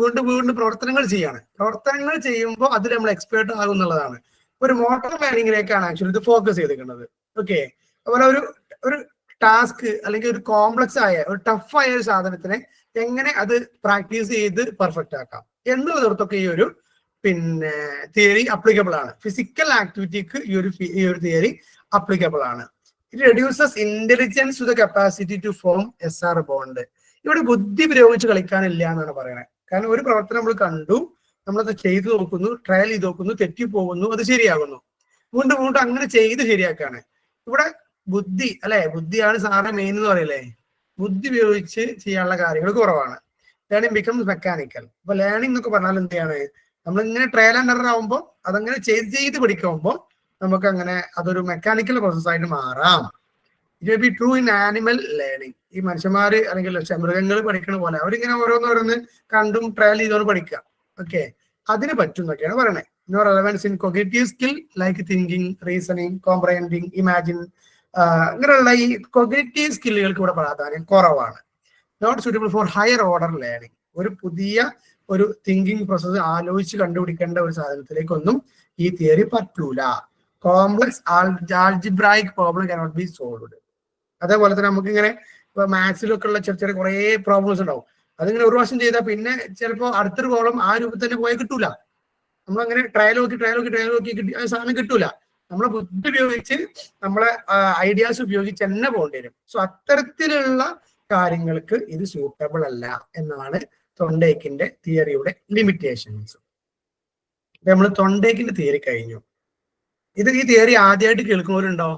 വീണ്ടും വീണ്ടും പ്രവർത്തനങ്ങൾ ചെയ്യുമ്പോൾ അതിൽ നമ്മൾ എക്സ്പേർട്ട് ആകും എന്നുള്ളതാണ്. ഒരു മോട്ടോർ ലേണിങ്ങിലേക്കാണ് ആക്ച്വലി ഇത് ഫോക്കസ് ചെയ്തിരിക്കുന്നത്. ഓക്കെ, അതുപോലെ ഒരു ടാസ്ക് അല്ലെങ്കിൽ ഒരു കോംപ്ലക്സ് ആയ ഒരു ടഫായ ഒരു സാധനത്തിനെ എങ്ങനെ അത് പ്രാക്ടീസ് ചെയ്ത് പെർഫെക്റ്റ് ആക്കാം എന്നുള്ളതൊക്കെ ഈ ഒരു തിയറി അപ്ലിക്കബിൾ ആണ്. ഫിസിക്കൽ ആക്ടിവിറ്റിക്ക് ഈ ഒരു തിയറി അപ്ലിക്കബിൾ ആണ്. It reduces intelligence to the capacity to form SR bond. ഇവിടെ ബുദ്ധി പ്രയോഗിച്ച് കളിക്കാനില്ല എന്നാണ് പറയുന്നത്. കാരണം ഒരു പ്രവർത്തനം നമ്മൾ കണ്ടു, നമ്മളത് ചെയ്തു നോക്കുന്നു, ട്രയൽ ചെയ്ത് നോക്കുന്നു, തെറ്റിപ്പോകുന്നു, അത് ശരിയാകുന്നു, വീണ്ടും വീണ്ടും അങ്ങനെ ചെയ്ത് ശരിയാക്കാണ്. ഇവിടെ ബുദ്ധി അല്ലെ, ബുദ്ധിയാണ് സാറിന് മെയിൻ എന്ന് പറയില്ലേ, ബുദ്ധി ഉപയോഗിച്ച് ചെയ്യാനുള്ള കാര്യങ്ങൾ കുറവാണ്. Learning becomes mechanical. അപ്പൊ ലേണിംഗ് എന്നൊക്കെ പറഞ്ഞാൽ എന്താണ്, നമ്മളിങ്ങനെ ട്രയൽ ആൻഡ് എറർ ആവുമ്പോൾ അതങ്ങനെ ചെയ്ത് പഠിക്കുമ്പോൾ നമുക്ക് അങ്ങനെ അതൊരു മെക്കാനിക്കൽ പ്രോസസ് ആയിട്ട് മാറാം. It may be true in animal learning. ഈ മനുഷ്യന്മാര് അല്ലെങ്കിൽ മൃഗങ്ങൾ പഠിക്കണ പോലെ അവരിങ്ങനെ ഓരോന്ന് കണ്ടും ട്രയൽ ചെയ്തോണ്ട് പഠിക്കുക. ഓക്കെ, അതിന് പറ്റും എന്നൊക്കെയാണ് പറയണത്. No relevance in cognitive skill like thinking, reasoning, comprehending, imagine, ഇങ്ങനെയുള്ള ഈ കൊഗ്നിറ്റീവ് സ്കില്ലുകൾക്ക് ഇവിടെ പ്രാധാന്യം കുറവാണ്. Not suitable for higher order learning. ഒരു പുതിയ ഒരു തിങ്കിങ് പ്രോസസ് ആലോചിച്ച് കണ്ടുപിടിക്കേണ്ട ഒരു സാധനത്തിലേക്കൊന്നും ഈ തിയറി പറ്റൂല. Complex algebraic problem cannot B solved. അതേപോലെ തന്നെ നമുക്ക് ഇങ്ങനെ ഇപ്പൊ മാത്സിലൊക്കെ ഉള്ള ചെറിയ കുറേ പ്രോബ്ലംസ് ഉണ്ടാവും. അതിങ്ങനെ ഒരു പ്രാവശ്യം ചെയ്താൽ പിന്നെ ചിലപ്പോൾ അടുത്തൊരു പ്രോബ്ലം ആ രൂപത്തിൽ തന്നെ പോയാൽ കിട്ടൂല. നമ്മളങ്ങനെ ട്രയൽ നോക്കി കിട്ടി ആ സാധനം കിട്ടൂല. നമ്മളെ ബുദ്ധി ഉപയോഗിച്ച് നമ്മളെ ഐഡിയാസ് ഉപയോഗിച്ച് തന്നെ പോകേണ്ടി വരും. സോ അത്തരത്തിലുള്ള കാര്യങ്ങൾക്ക് ഇത് സൂട്ടബിൾ അല്ല എന്നാണ് തൊണ്ടേക്കിന്റെ തിയറിയുടെ ലിമിറ്റേഷൻസ്. നമ്മൾ തൊണ്ടേക്കിന്റെ തിയറി കഴിഞ്ഞു. ഈ തിയറി ആദ്യമായിട്ട് കേൾക്കുന്നവരുണ്ടോ?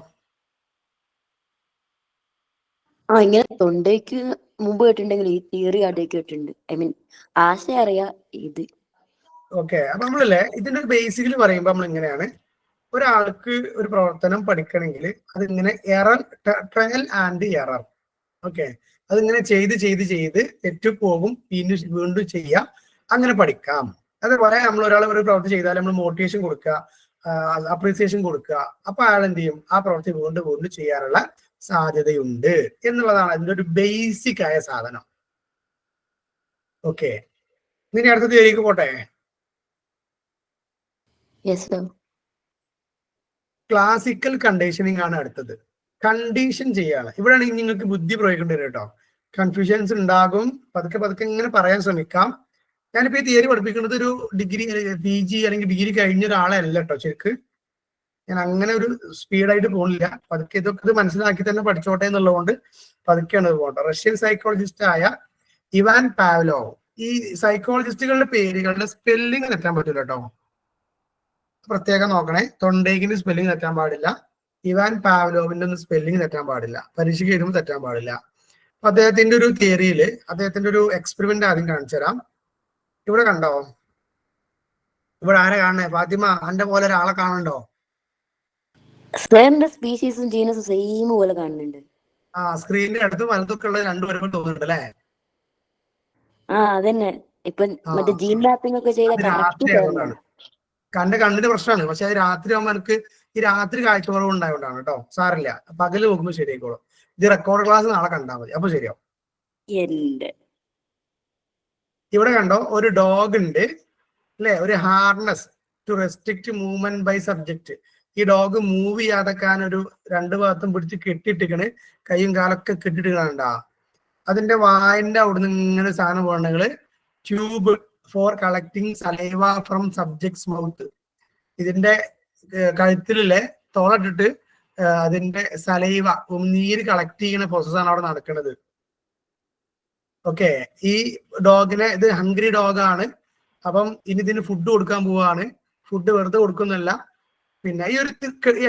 ഇങ്ങനെ തൊണ്ടയ്ക്ക് മുമ്പ് കേട്ടിട്ടുണ്ടെങ്കിൽ ഈ തിയറി ആദ്യം കേട്ടിട്ടുണ്ട്. ഐ മീൻ ആശയം അറിയാം ഇത്. ഓക്കെ, അപ്പൊ നമ്മളല്ലേ ഇതിന്റെ ബേസിക്കലി പറയുമ്പോൾ നമ്മൾ ഇങ്ങനെയാണ്, ഒരാൾക്ക് ഒരു പ്രവർത്തനം പഠിക്കണമെങ്കിൽ അതിങ്ങനെ ട്രയൽ ആൻഡ് എറർ. ഓക്കെ, അതിങ്ങനെ ചെയ്ത് തെറ്റുപോകും, വീണ്ടും ചെയ്യാം, അങ്ങനെ പഠിക്കാം. അതേപോലെ നമ്മൾ ഒരാൾ ഒരു പ്രവൃത്തി ചെയ്താൽ നമ്മൾ മോട്ടിവേഷൻ കൊടുക്കുക, അപ്രീസിയേഷൻ കൊടുക്കുക, അപ്പൊ അയാൾ എന്ത് ചെയ്യും, ആ പ്രവൃത്തി വീണ്ടും ചെയ്യാനുള്ള സാധ്യതയുണ്ട് എന്നുള്ളതാണ് അതിന്റെ ഒരു ബേസിക് ആയ സാധനം. ഓക്കെ, ഇനി അടുത്ത തിയറിക്ക് പോട്ടെ. ക്ലാസിക്കൽ കണ്ടീഷനിങ് ആണ് അടുത്തത്. കണ്ടീഷൻ ചെയ്യാണ്. ഇവിടെയാണ് നിങ്ങൾക്ക് ബുദ്ധി പ്രയോഗിക്കേണ്ടി വരും കേട്ടോ. കൺഫ്യൂഷൻസ് ഉണ്ടാകും, പതുക്കെ ഇങ്ങനെ പറയാൻ ശ്രമിക്കാം. ഞാനിപ്പോ ഈ തിയറി പഠിപ്പിക്കുന്നത് ഒരു ഡിഗ്രി PG അല്ലെങ്കിൽ ഡിഗ്രി കഴിഞ്ഞ ഒരാളെ അല്ല കേട്ടോ. ശരിക്ക് ഞാൻ അങ്ങനെ ഒരു സ്പീഡായിട്ട് പോകുന്നില്ല, പതുക്കെ ഇതൊക്കെ ഇത് മനസ്സിലാക്കി തന്നെ പഠിച്ചോട്ടെ എന്നുള്ളതുകൊണ്ട് പതുക്കെയാണ് ഇത് പോകട്ടെ. റഷ്യൻ സൈക്കോളജിസ്റ്റ് ആയ ഇവാൻ പാവ്ലോവ്. ഈ സൈക്കോളജിസ്റ്റുകളുടെ പേരുകളുടെ സ്പെല്ലിംഗ് തെറ്റാൻ പറ്റില്ല കേട്ടോ, പ്രത്യേകം നോക്കണേ. തൊണ്ടേക്കിന്റെ സ്പെല്ലിംഗ് തെറ്റാൻ പാടില്ല, ഇവാൻ പാവ്ലോവിന്റെ ഒന്നും സ്പെല്ലിംഗ് തെറ്റാൻ പാടില്ല, പരീക്ഷയ്ക്ക് എഴുതുമ്പോൾ തെറ്റാൻ പാടില്ല. അപ്പൊ അദ്ദേഹത്തിന്റെ ഒരു തിയറിയിൽ അദ്ദേഹത്തിന്റെ ഒരു എക്സ്പെരിമെന്റ് ആദ്യം കാണിച്ചു തരാം. ഇവിടെ കണ്ടോ, ഇവിടെ ആരെ കാണണേ? ഫാത്തിമ, അന്റെ പോലെ ഒരാളെ കാണണ്ടോ? സ്പീഷീസും ജീനസും സെയിം പോലെ കാണുന്നുണ്ട്. സ്ക്രീനിന്റെ അടുത്ത് വലത്തൊക്കെ ഉള്ള രണ്ടുപേരും തോന്നുന്നുണ്ട് അല്ലേ? അതന്നെ. ഇപ്പൊ മറ്റേ ജീൻ മാപ്പിംഗ് ഒക്കെ ചെയ്ത കണ്ണിന്റെ പ്രശ്നമാണ്. പക്ഷെ അത് രാത്രി ആകുമ്പോൾ എനിക്ക് ഈ രാത്രി കാഴ്ചക്കുറവ് ഉണ്ടായതുകൊണ്ടാണ് കേട്ടോ. സാറില്ല, പകല് നോക്കുമ്പോൾ ശരിയായിക്കോളും. ഇത് റെക്കോർഡ് ക്ലാസ് നാളെ കണ്ടാൽ മതി, അപ്പൊ ശരിയാവും. ഇവിടെ കണ്ടോ, ഒരു ഡോഗ് ഉണ്ട് അല്ലെ, ഒരു harness to restrict movement by subject. ഈ ഡോഗ് മൂവ് ചെയ്യാതെക്കാൻ ഒരു രണ്ട് ഭാഗത്തും പിടിച്ച് കെട്ടിട്ടിക്കണ്, കൈയും കാലൊക്കെ കെട്ടിട്ടിക്കണണ്ടാ. അതിന്റെ വായന്റെ അവിടുന്ന് ഇങ്ങനെ സാധനം പോകണെങ്കില് tube for collecting saliva from subject's mouth. ഇതിന്റെ കഴുത്തിലെ തോളിട്ടിട്ട് അതിന്റെ സലൈവ നീര് കളക്ട് ചെയ്യുന്ന പ്രോസസ്സാണ് അവിടെ നടക്കുന്നത്. ഓക്കെ, ഈ ഡോഗിനെ, ഇത് ഹംഗ്രി ഡോഗാണ്. അപ്പം ഇനി ഇതിന് ഫുഡ് കൊടുക്കാൻ പോവാണ്. ഫുഡ് വെറുതെ കൊടുക്കുന്നല്ല. പിന്നെ ഈ ഒരു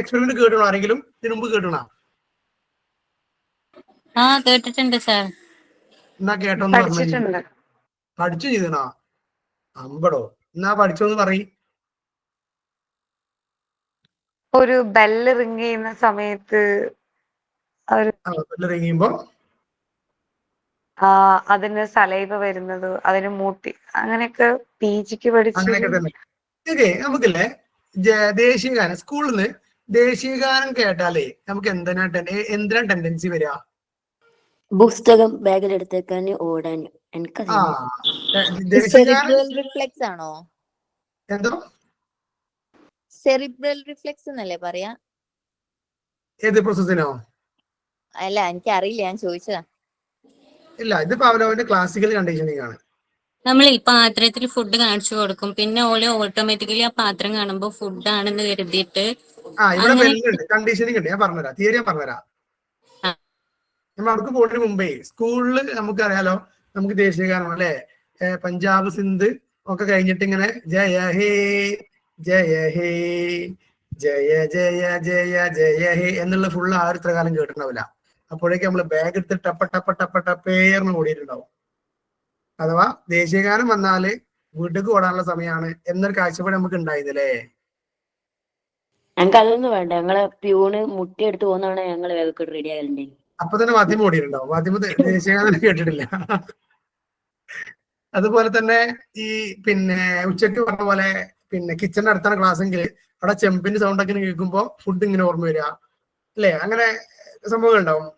എക്സ്പെരിമെന്റ് കേട്ടണോ ആരെങ്കിലും? ഇതിനു മുമ്പ് കേട്ടണോ? കേട്ടിട്ടുണ്ട് സാർ. എന്നാ കേട്ടോന്ന് പറഞ്ഞു. പഠിച്ചു ചെയ്തണോ? അമ്പടോ, എന്നാ പഠിച്ചോന്ന് പറയും. ഒരു ബെല്ല് റിങ് ചെയ്യുന്ന സമയത്ത് ബെല്ല് റിങ് ചെയ്യുമ്പോ അതിന് സലൈവ വരുന്നത്, അതിന് മൂട്ടി, അങ്ങനെയൊക്കെ PGക്ക് പഠിച്ചു. അങ്ങനെയൊക്കെ തന്നെ. നമുക്കില്ലേ ദേശീയഗാനം സ്കൂളിൽ നിന്ന് ദേശീയഗാനം കേട്ടാലേ നമുക്ക് എന്തിനാ ടെൻഡൻസി വരിക? പുസ്തകം ബാഗിൽ എടുത്തേക്കാൻ ഓടാൻ. റിഫ്ലെക്സ് ആണോ? എന്തോ സെറിബ്രൽ റിഫ്ലെക്സ് എന്നല്ലേ പറയാ? ഏത് പ്രോസസ്സിനോ? അല്ല, എനിക്ക് അറിയില്ല, ഞാൻ ചോദിച്ചതാ. ഇല്ല, ഇത് പാവ്ലോവിന്റെ ക്ലാസിക്കൽ കണ്ടീഷനിങ് ആണ്. നമ്മൾ ഈ പാത്രത്തിൽ ഫുഡ് കാണിച്ചു കൊടുക്കും, പിന്നെ ഓല് ഓട്ടോമാറ്റിക്കലി ആ പാത്രം കാണുമ്പോൾ ഫുഡ് ആണെന്ന് കരുതിയിട്ട് ഇവിടെ ബെല്ലുണ്ട്, കണ്ടീഷനിങ് ഉണ്ട്. ഞാൻ പറഞ്ഞുതരാം, തിയറി ഞാൻ പറഞ്ഞുതരാം. നമ്മൾ അവർക്ക് പോകുന്നതിന് മുമ്പേ സ്കൂളിൽ നമുക്കറിയാലോ, നമുക്ക് ദേശീയഗാനം അല്ലെ, പഞ്ചാബ് സിന്ധ് ഒക്കെ കഴിഞ്ഞിട്ട് ഇങ്ങനെ ജയ ഹേ ജയ ഹേ ജയ ജയ ജയ ജയ ഹേ എന്നുള്ള ഫുള്ള് ആ ഒരു ഇത്രകാലം കേട്ടിട്ടുണ്ടാവില്ല. അപ്പോഴേക്ക് നമ്മൾ ബാഗ് എടുത്ത് ടപ്പേർന്ന് ഓടിയിട്ടുണ്ടാവും. അഥവാ ദേശീയഗാനം വന്നാല് വീട്ടിലേക്ക് ഓടാനുള്ള സമയമാണ് എന്നൊരു കാഴ്ചപ്പാട് നമുക്ക് ഉണ്ടായിരുന്നില്ലേ? ഞങ്ങൾക്ക് അതൊന്നും വേണ്ട, ഞങ്ങളെ പ്യൂണ് മുട്ടി എടുത്ത് പോകുന്നതാണ് ഞങ്ങള് വേഗം റെഡി ആകലുണ്ടേ. അപ്പൊ തന്നെ മാധ്യമം ഓടിയിട്ടുണ്ടാവും. മാധ്യമ ദേശീയഗാനം കേട്ടിട്ടില്ല. അതുപോലെ തന്നെ ഈ പിന്നെ ഉച്ചക്ക് പറഞ്ഞ പോലെ പിന്നെ കിച്ചണിന്റെ അടുത്താണ് ക്ലാസ് എങ്കിൽ അവിടെ ചെമ്പിന്റെ സൗണ്ട് ഒക്കെ കേൾക്കുമ്പോൾ ഫുഡ് ഇങ്ങനെ ഓർമ്മ വരിക അല്ലേ? അങ്ങനെ സംഭവങ്ങൾ ഉണ്ടാവും.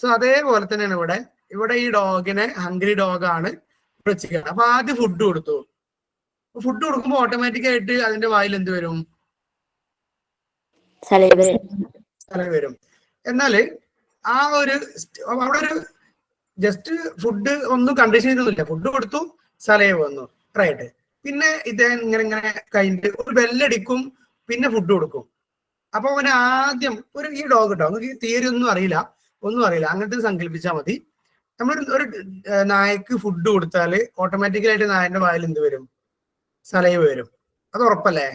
സോ അതേപോലെ തന്നെയാണ് ഇവിടെ ഈ ഡോഗിനെ ഹംഗ്രി ഡോഗാണ് വെച്ചിരിക്കുന്നത്. അപ്പൊ ആദ്യം ഫുഡ് കൊടുത്തു. ഫുഡ് കൊടുക്കുമ്പോൾ ഓട്ടോമാറ്റിക് ആയിട്ട് അതിന്റെ വായിൽ എന്ത് വരും? സലൈവ വരും. എന്നാല് ആ ഒരു അവിടെ ഒരു ജസ്റ്റ് ഫുഡ് ഒന്നും കണ്ടീഷൻ ചെയ്തൊന്നുമില്ല. ഫുഡ് കൊടുത്തു, സലൈവ വന്നു, റൈറ്റ്. പിന്നെ ഇദ്ദേഹം ഇങ്ങനെ കഴിഞ്ഞിട്ട് ഒരു ബെല്ലടിക്കും, പിന്നെ ഫുഡ് കൊടുക്കും. അപ്പൊ അവന് ആദ്യം ഈ ഡോഗ് കേട്ടോ, നമുക്ക് തിയറി ഒന്നും അറിയില്ല, അങ്ങനത്തെ സങ്കല്പിച്ചാൽ മതി. നമ്മൾ ഒരു നായക്ക് ഫുഡ് കൊടുത്താൽ ഓട്ടോമാറ്റിക്കലായിട്ട് നായന്റെ വായിൽ എന്ത് വരും? സലൈവ വരും. അത് ഉറപ്പല്ലേ?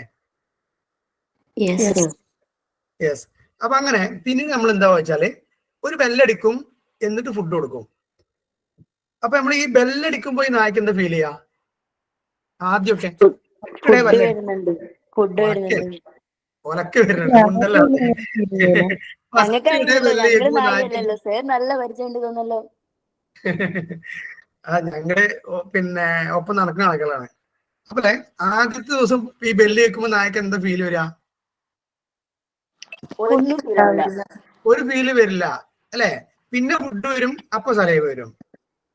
യെസ്. അപ്പൊ അങ്ങനെ പിന്നീട് നമ്മൾ എന്താ വെച്ചാല് ഒരു ബെല്ലടിക്കും, എന്നിട്ട് ഫുഡ് കൊടുക്കും. അപ്പൊ നമ്മൾ ഈ ബെല്ലടിക്കുമ്പോ ഈ നായ്ക്ക് എന്താ ഫീൽ ചെയ്യാ? ആദ്യമൊക്കെ ഒലക്കെ വരുന്നുണ്ട് ഉണ്ടല്ലോ. നല്ല പരിചയമുണ്ട് തോന്നല്ലോ. ഞങ്ങളുടെ പിന്നെ ഒപ്പം നടക്കുന്ന ആളുകളാണ്. അപ്പൊ ആദ്യത്തെ ദിവസം ഈ ബെല്ല് കേൾക്കുമ്പോ നായ്ക്ക് എന്താ ഫീൽ വരിക? ഒരു ഫീല് വരില്ല അല്ലെ? പിന്നെ ഫുഡ് വരും, അപ്പൊ സലൈവ വരും.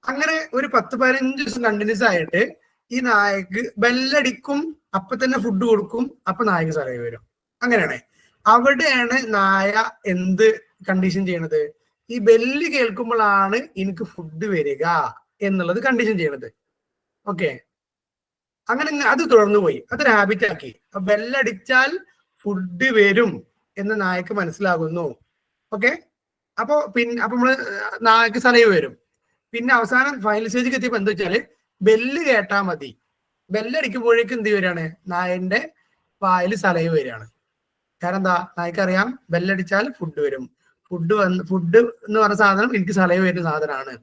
അങ്ങനെ ഒരു 10-15 ദിവസം കണ്ടിന്യൂസ് ആയിട്ട് ഈ നായക്ക് ബെല്ലടിക്കും, അപ്പൊ തന്നെ ഫുഡ് കൊടുക്കും, അപ്പൊ നായക്ക് സലൈവ വരും. അങ്ങനെയാണ്. അവിടെയാണ് നായ എന്ത് കണ്ടീഷൻ ചെയ്യണത്? ഈ ബെല്ല് കേൾക്കുമ്പോഴാണ് എനിക്ക് ഫുഡ് വരിക എന്നുള്ളത് കണ്ടീഷൻ ചെയ്യണത്. ഓക്കെ, അങ്ങനെ അത് തുടർന്നു പോയി, അതൊരു ഹാബിറ്റ് ആക്കി. ബെല്ലടിച്ചാൽ ഫുഡ് വരും എന്ന് നായക്ക് മനസ്സിലാകുന്നു. ഓക്കെ, അപ്പൊ നമ്മള് നായക്ക് സലൈവ വരും. പിന്നെ അവസാനം ഫൈനൽ സ്റ്റേജിൽ എത്തിയപ്പോ എന്താ വെച്ചാല് ബെല്ല് കേട്ടാ മതി. ബെല്ലടിക്കുമ്പോഴേക്കും എന്ത് വരികയാണ്? നായന്റെ വായിൽ സലൈവ വരികയാണ്. കാരണം എന്താ? നായ്ക്കറിയാം ബെല്ലടിച്ചാൽ ഫുഡ് വരും. ഫുഡ് എന്ന് പറഞ്ഞ സാധനം എനിക്ക് സലൈവ വരുന്ന സാധനമാണ്.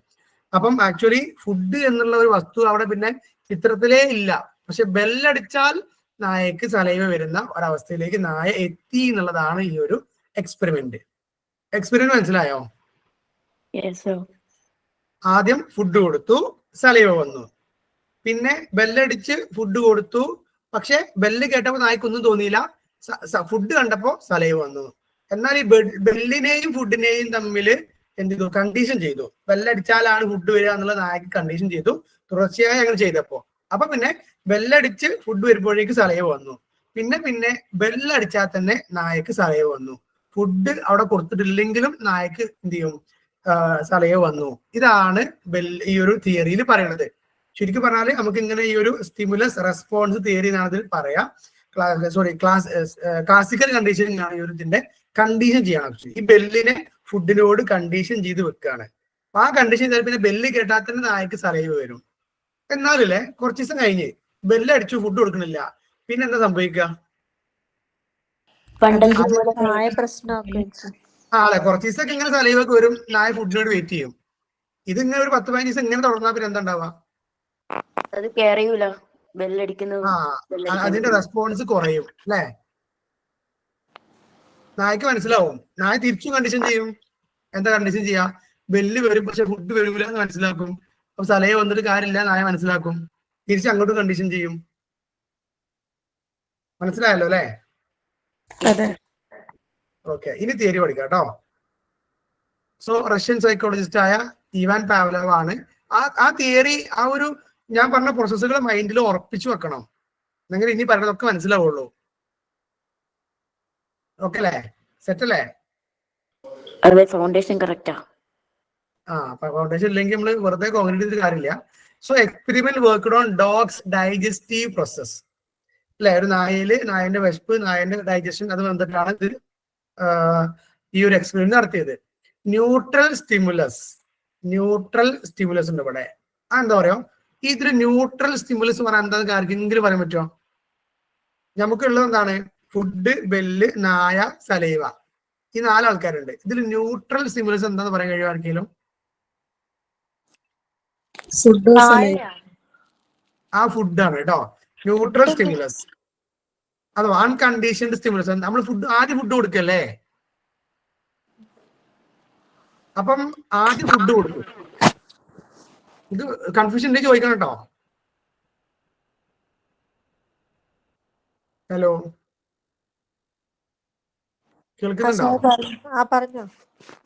അപ്പം ആക്ച്വലി ഫുഡ് എന്നുള്ള ഒരു വസ്തു അവിടെ പിന്നെ ചിത്രത്തിലേ ഇല്ല. പക്ഷെ ബെല്ലടിച്ചാൽ നായക്ക് സലൈവ വരുന്ന ഒരവസ്ഥയിലേക്ക് നായ എത്തി എന്നുള്ളതാണ് ഈ ഒരു എക്സ്പെരിമെന്റ്. മനസ്സിലായോ? ആദ്യം ഫുഡ് കൊടുത്തു, സലൈവ വന്നു. പിന്നെ ബെല്ലടിച്ച് ഫുഡ് കൊടുത്തു, പക്ഷെ ബെല്ല് കേട്ടപ്പോൾ നായ്ക്കൊന്നും തോന്നിയില്ല. ഫുഡ് കണ്ടപ്പോ സലൈവ വന്നു. എന്നാൽ ഈ ബെല്ലിനെയും ഫുഡിനെയും തമ്മിൽ എന്ത് ചെയ്തു? കണ്ടീഷൻ ചെയ്തു. ബെല്ലടിച്ചാലാണ് ഫുഡ് വരിക എന്നുള്ള നായക്ക് കണ്ടീഷൻ ചെയ്തു. തുടർച്ചയായി അങ്ങനെ ചെയ്തപ്പോ അപ്പൊ പിന്നെ ബെല്ലടിച്ച് ഫുഡ് വരുമ്പോഴേക്ക് സലൈവ വന്നു. പിന്നെ ബെല്ലടിച്ചാൽ തന്നെ നായക്ക് സലൈവ വന്നു. ഫുഡ് അവിടെ കൊടുത്തിട്ടില്ലെങ്കിലും നായക്ക് എന്ത് ചെയ്യും? സലൈവ വന്നു. ഇതാണ് ഈ ഒരു തിയറിയിൽ പറയുന്നത്. ശരിക്കും പറഞ്ഞാല് നമുക്ക് ഇങ്ങനെ ഈ ഒരു സ്റ്റിമുലസ് റെസ്പോൺസ് തിയറി എന്നാണ് ഇതിൽ പറയാം. ക്ലാസിക്കൽ കണ്ടീഷനിങ് ആണ് ഈ ഒരു ഇതിന്റെ കണ്ടീഷൻ ചെയ്യണം. ഈ ബെല്ലിനെ ഫുഡിനോട് കണ്ടീഷൻ ചെയ്ത് വെക്കുകയാണ്. ആ കണ്ടീഷൻ ചെയ്താൽ പിന്നെ ബെല്ല് കേട്ടാൽ തന്നെ നായക്ക് സലൈവ വരും. എന്നാലല്ലേ കുറച്ച് ദിവസം കഴിഞ്ഞ് ബെല്ല് അടിച്ചു ഫുഡ് കൊടുക്കണില്ല, പിന്നെ എന്താ സംഭവിക്കുക? അതെ, കുറച്ച് ദിവസമൊക്കെ ഇങ്ങനെ സലൈവൊക്കെ വരും, നായ ഫുഡിനോട് വെയിറ്റ് ചെയ്യും. ഇതിങ്ങനെ ഒരു 10-15 ദിവസം ഇങ്ങനെ തുടർന്നാൽ പിന്നെ എന്താ ഉണ്ടാവുക? അതിന്റെ റെസ്പോൺസ് കുറയും അല്ലെ? നായ്ക്ക് മനസ്സിലാവും. നായ തിരിച്ചു കണ്ടീഷൻ ചെയ്യും. എന്താ കണ്ടീഷൻ ചെയ്യാ? ബെല്ല് വരും പക്ഷെ ഫുഡ് വരില്ല എന്ന് മനസ്സിലാക്കും. അപ്പൊ സലൈവ വന്നിട്ട് കാര്യമില്ല, നായ മനസ്സിലാക്കും. തിരിച്ച് അങ്ങോട്ട് കണ്ടീഷൻ ചെയ്യും. മനസ്സിലായല്ലോ അല്ലെ? ഓക്കെ, ഇനി തിയറി പഠിക്കാം കേട്ടോ. സോ റഷ്യൻ സൈക്കോളജിസ്റ്റ് ആയ ഇവാൻ പാവ്ലോവ് ആണ് ആ തിയറി, ആ ഒരു ഞാൻ പറഞ്ഞ പ്രോസസ്സുകൾ മൈൻഡിൽ ഉറപ്പിച്ചു വെക്കണം. നിങ്ങൾ ഇനി പറയുന്നതൊക്കെ മനസ്സിലാവുള്ളൂ. ഓക്കെ അല്ലേ? സെറ്റ് അല്ലേ? Foundation correct. ഫൗണ്ടേഷൻ ഇല്ലെങ്കിൽ നമ്മൾ വെറുതെ കോൺക്രീറ്റ് ചെയ്തിട്ട് കാര്യമില്ല. So experiment worked on dogs digestive process അല്ലെ? ഒരു നായന്റെ വിശപ്പ്, നായന്റെ ഡൈജഷൻ, അത് ബന്ധപ്പെട്ടാണ് ഇത് ഈ ഒരു എക്സ്പെരിമെന്റ് നടത്തിയത്. ന്യൂട്രൽ സ്റ്റിമുലസ് ഉണ്ട് ഇവിടെ. എന്താ പറയാ? ഇതിന് ന്യൂട്രൽ സ്റ്റിമുലസ് പറയാൻ എന്താ ആർക്കെങ്കിലും പറയാൻ പറ്റുമോ? നമുക്കുള്ളത് എന്താണ്? ഫുഡ്, ബെല്ല്, നായ, സലൈവ, ഈ 4 ആൾക്കാരുണ്ട്. ഇതിൽ ന്യൂട്രൽ സ്റ്റിമുലസ് എന്താന്ന് പറയാൻ കഴിയും ആർക്കെങ്കിലും? ആ ഫുഡാണ് കേട്ടോ ന്യൂട്രൽ സ്റ്റിമുലസ് അഥവാ അൺകണ്ടീഷൻഡ് സ്റ്റിമുലസ്. നമ്മൾ ആദ്യം ഫുഡ് കൊടുക്കല്ലേ? അപ്പം ആദ്യം ഫുഡ് കൊടുക്കും. ഇത് കൺഫ്യൂഷൻ ഉണ്ടെങ്കിൽ ചോദിക്കണം കേട്ടോ. ഹലോ, കേൾക്കുന്നുണ്ടോ?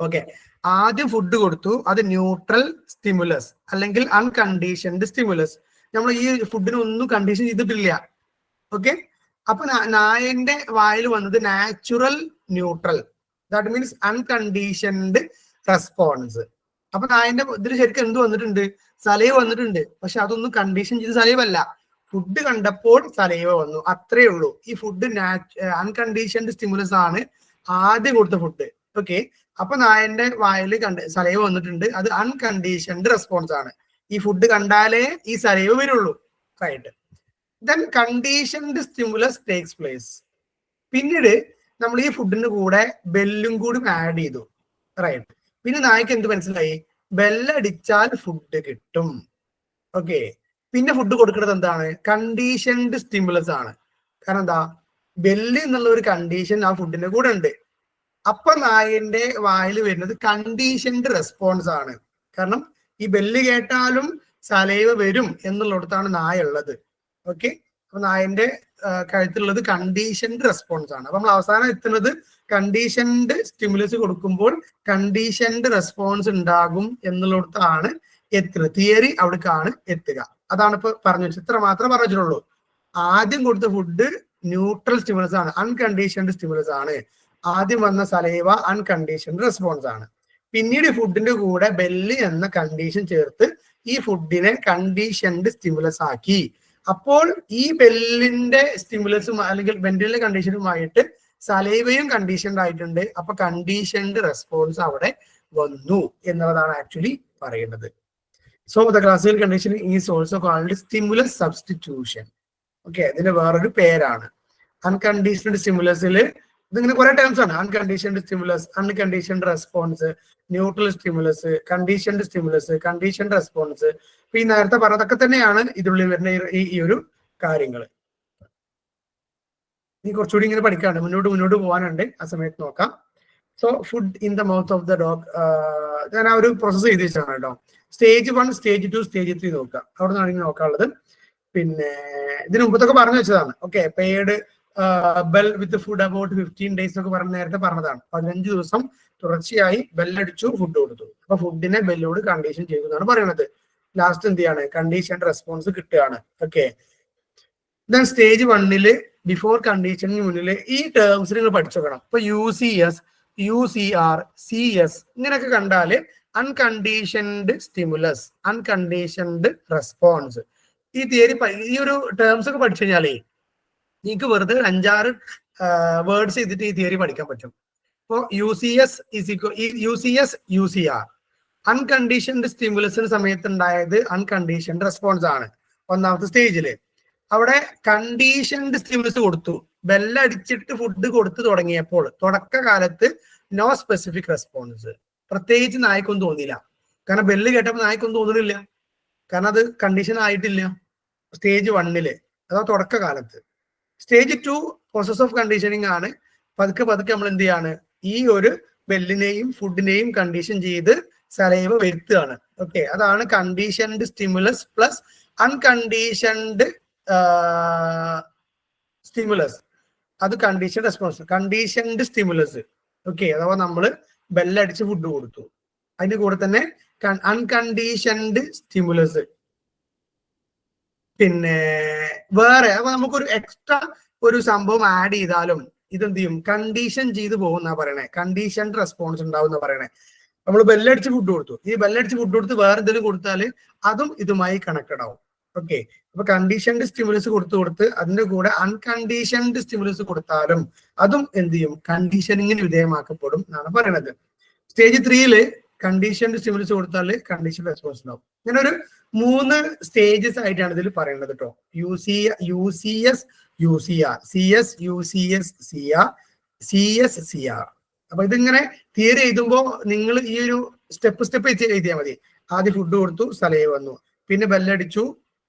ഓക്കെ, ആദ്യം ഫുഡ് കൊടുത്തു, അത് ന്യൂട്രൽ സ്റ്റിമുലസ് അല്ലെങ്കിൽ അൺകണ്ടീഷൻഡ് സ്റ്റിമുലസ്. നമ്മൾ ഈ ഫുഡിന് ഒന്നും കണ്ടീഷൻ ചെയ്തിട്ടില്ല. ഓക്കെ, അപ്പൊ നായന്റെ വായിൽ വന്നത് natural neutral, that means unconditioned response. അപ്പൊ നായന്റെ ഇതിന് ശരിക്കും എന്ത് വന്നിട്ടുണ്ട്? സലൈവ വന്നിട്ടുണ്ട്. പക്ഷെ അതൊന്നും കണ്ടീഷൻ ചെയ്ത് സലൈവ അല്ല. ഫുഡ് കണ്ടപ്പോൾ സലൈവ വന്നു, അത്രേ ഉള്ളൂ. ഈ ഫുഡ് അൺകണ്ടീഷൻഡ് സ്റ്റിമുലസ് ആണ് ആദ്യം കൊടുത്ത ഫുഡ്. ഓക്കെ. അപ്പൊ നായന്റെ വായിൽ സലൈവ വന്നിട്ടുണ്ട്, അത് അൺകണ്ടീഷൻഡ് റെസ്പോൺസ് ആണ്. ഈ ഫുഡ് കണ്ടാലേ ഈ സലൈവ വരുള്ളൂ. Right. Then conditioned stimulus takes place. പിന്നീട് നമ്മൾ ഈ ഫുഡിന് കൂടെ ബെല്ലും കൂടി ആഡ് ചെയ്തു. റൈറ്റ്. പിന്നെ നായ്ക്ക് എന്ത് മനസ്സിലായി? ബെല്ലടിച്ചാൽ ഫുഡ് കിട്ടും. ഓക്കെ. പിന്നെ ഫുഡ് കൊടുക്കുന്നത് എന്താണ്? കണ്ടീഷൻഡ് സ്റ്റിമുലസ് ആണ്. കാരണം എന്താ? ബെല്ല് എന്നുള്ള ഒരു കണ്ടീഷൻ ആ ഫുഡിന്റെ കൂടെ ഉണ്ട്. അപ്പൊ നായന്റെ വായിൽ വരുന്നത് കണ്ടീഷൻഡ് റെസ്പോൺസ് ആണ്. കാരണം ഈ ബെല്ല് കേട്ടാലും സലൈവ വരും എന്നുള്ളിടത്താണ് നായ ഉള്ളത്. ഓക്കെ. അപ്പൊ നായന്റെ കഴുത്തിലുള്ളത് കണ്ടീഷൻഡ് റെസ്പോൺസ് ആണ്. അപ്പൊ നമ്മൾ അവസാനം എത്തുന്നത് കണ്ടീഷൻഡ് സ്റ്റിമുലസ് കൊടുക്കുമ്പോൾ കണ്ടീഷൻഡ് റെസ്പോൺസ് ഉണ്ടാകും എന്നുള്ളിടത്താണ് എത്തുന്നത്. തിയറി അവിടേക്കാണ് എത്തുക. അതാണ് ഇപ്പൊ പറഞ്ഞു വെച്ചത്. ഇത്ര മാത്രമേ പറഞ്ഞിട്ടുള്ളൂ. ആദ്യം കൊടുത്ത ഫുഡ് ന്യൂട്രൽ സ്റ്റിമുലസ് ആണ്, അൺകണ്ടീഷൻഡ് സ്റ്റിമുലസ് ആണ്. ആദ്യം വന്ന സലൈവ അൺകണ്ടീഷൻഡ് റെസ്പോൺസ് ആണ്. പിന്നീട് ഫുഡിന്റെ കൂടെ ബെല്ല് എന്ന കണ്ടീഷൻ ചേർത്ത് ഈ ഫുഡിനെ കണ്ടീഷൻഡ് സ്റ്റിമുലസ് ആക്കി. അപ്പോൾ ഈ ബെല്ലിന്റെ സ്റ്റിമുലസും അല്ലെങ്കിൽ ബെല്ലിന്റെ കണ്ടീഷനുമായിട്ട് സലൈവയും കണ്ടീഷൻഡ് ആയിട്ടുണ്ട്. അപ്പൊ കണ്ടീഷൻഡ് റെസ്പോൺസ് അവിടെ വന്നു എന്നുള്ളതാണ് ആക്ച്വലി പറയുന്നത്. So the classical conditioning is also called stimulus substitution. Okay. ഇതിന്റെ വേറൊരു പേരാണ്. അൺകണ്ടീഷൻഡ് സ്റ്റിമുലസിൽ ഇതിങ്ങനെ കുറെ ടേംസ് ആണ്. Unconditioned stimulus, unconditioned response, neutral stimulus, conditioned stimulus, conditioned response. ഈ നേരത്തെ പറഞ്ഞതൊക്കെ തന്നെയാണ് ഇതിനുള്ളിൽ വരുന്ന ഈ ഒരു കാര്യങ്ങൾ. ഇനി കുറച്ചുകൂടി ഇങ്ങനെ പഠിക്കാണ്ട് മുന്നോട്ട് പോകാനുണ്ട്. ആ സമയത്ത് നോക്കാം. So food in the mouth of the dog, ഞാൻ ആ ഒരു പ്രോസസ് ചെയ്ത് വെച്ചാണ് കേട്ടോ. സ്റ്റേജ് 1, സ്റ്റേജ് 2, സ്റ്റേജ് 3 നോക്കുക. അവിടെ നിന്നാണ് ഇങ്ങനെ നോക്കാനുള്ളത്. പിന്നെ ഇതിന് മുമ്പത്തൊക്കെ പറഞ്ഞു വെച്ചതാണ്. Okay. Paid bell with food about 15 days എന്നൊക്കെ പറഞ്ഞ നേരത്തെ പറഞ്ഞതാണ്. 15 ദിവസം തുടർച്ചയായി ബെല്ലടിച്ചു, ഫുഡ് കൊടുത്തു. അപ്പൊ ഫുഡിനെ ബെല്ലോട് കണ്ടീഷൻ ചെയ്തു എന്നാണ് പറയുന്നത്. ലാസ്റ്റ് എന്ത് ചെയ്യാണ്? കണ്ടീഷൻഡ് റെസ്പോൺസ് കിട്ടുകയാണ്. ഓക്കെ. ദെൻ സ്റ്റേജ് 1 ബിഫോർ കണ്ടീഷനിന് മുന്നിൽ ഈ ടേംസ് നിങ്ങൾ പഠിച്ചു വെക്കണം. ഇപ്പൊ UCS, UCR, CS ഇങ്ങനെയൊക്കെ കണ്ടാല് അൺകണ്ടീഷൻഡ് സ്റ്റിമുലസ്, അൺകണ്ടീഷൻഡ് റെസ്പോൺസ്. ഈ തിയറി, ഈ ഒരു ടേംസ് ഒക്കെ പഠിച്ചു കഴിഞ്ഞാലേ നിങ്ങൾക്ക് വെറുതെ 5-6 വേർഡ്സ് ചെയ്തിട്ട് ഈ തിയറി പഠിക്കാൻ പറ്റും. ഇപ്പോൾ UCS, UCR അൺകണ്ടീഷൻഡ് സ്റ്റിമുലസിന് സമയത്ത് ഉണ്ടായത് അൺകണ്ടീഷൻഡ് റെസ്പോൺസ് ആണ്. ഒന്നാമത്തെ സ്റ്റേജില് അവിടെ കണ്ടീഷൻഡ് സ്റ്റിമുലസ് കൊടുത്തു. ബെല്ലടിച്ചിട്ട് ഫുഡ് കൊടുത്തു തുടങ്ങിയപ്പോൾ തുടക്കകാലത്ത് നോ സ്പെസിഫിക് റെസ്പോൺസ്. പ്രത്യേകിച്ച് നായ്ക്കൊന്നും തോന്നിയില്ല. കാരണം ബെല്ല് കേട്ടപ്പോൾ നായ്ക്കൊന്നും തോന്നുന്നില്ല. കാരണം അത് കണ്ടീഷൻ ആയിട്ടില്ല സ്റ്റേജ് 1 അഥവാ തുടക്കകാലത്ത്. സ്റ്റേജ് 2 പ്രോസസ് ഓഫ് കണ്ടീഷനിങ് ആണ്. പതുക്കെ നമ്മൾ എന്ത് ചെയ്യാണ്? ഈ ഒരു ബെല്ലിനെയും ഫുഡിനെയും കണ്ടീഷൻ ചെയ്ത് സലൈവ വരുത്തുകയാണ്. ഓക്കെ. അതാണ് conditioned stimulus plus unconditioned stimulus. അത് condition response, conditioned stimulus. Okay. അഥവാ നമ്മൾ ബെല്ലടിച്ച് ഫുഡ് കൊടുത്തു. അതിന്റെ കൂടെ തന്നെ അൺകണ്ടീഷൻഡ് സ്റ്റിമുലസ്. പിന്നെ വേറെ അപ്പൊ നമുക്കൊരു എക്സ്ട്രാ ഒരു സംഭവം ആഡ് ചെയ്താലും ഇതെന്ത് ചെയ്യും? കണ്ടീഷൻ ചെയ്ത് പോകുന്ന പറയണേ. കണ്ടീഷൻഡ് റെസ്പോൺസ് ഉണ്ടാവും പറയണേ. നമ്മൾ ബെല്ലടിച്ച് ഫുഡ് കൊടുത്തു. ഈ ബെല്ലടിച്ച് ഫുഡ് കൊടുത്ത് വേറെ എന്തെങ്കിലും കൊടുത്താൽ അതും ഇതുമായി കണക്റ്റഡ് ആവും. ഓക്കെ. അപ്പൊ കണ്ടീഷൻഡ് സ്റ്റിമുലസ് കൊടുത്ത് അതിന്റെ കൂടെ അൺകണ്ടീഷൻഡ് സ്റ്റിമുലസ് കൊടുത്താലും അതും എന്ത് ചെയ്യും? കണ്ടീഷനിങ്ങിന് വിധേയമാക്കപ്പെടും എന്നാണ് പറയുന്നത്. സ്റ്റേജ് 3 കണ്ടീഷൻഡ് സ്റ്റിമുലസ് കൊടുത്താൽ കണ്ടീഷൻ റെസ്പോൺസ് ഉണ്ടാവും. ഇങ്ങനെ ഒരു 3 സ്റ്റേജസ് ആയിട്ടാണ് ഇതിൽ പറയുന്നത് കേട്ടോ. UCS, UCR, CS, UCS, CS, CR. അപ്പൊ ഇതിങ്ങനെ തിയറി എഴുതുമ്പോൾ നിങ്ങൾ ഈ ഒരു സ്റ്റെപ്പ് എഴുതിയാൽ മതി. ആദ്യം ഫുഡ് കൊടുത്തു, സലൈവ വന്നു. പിന്നെ ബെല്ലടിച്ചു.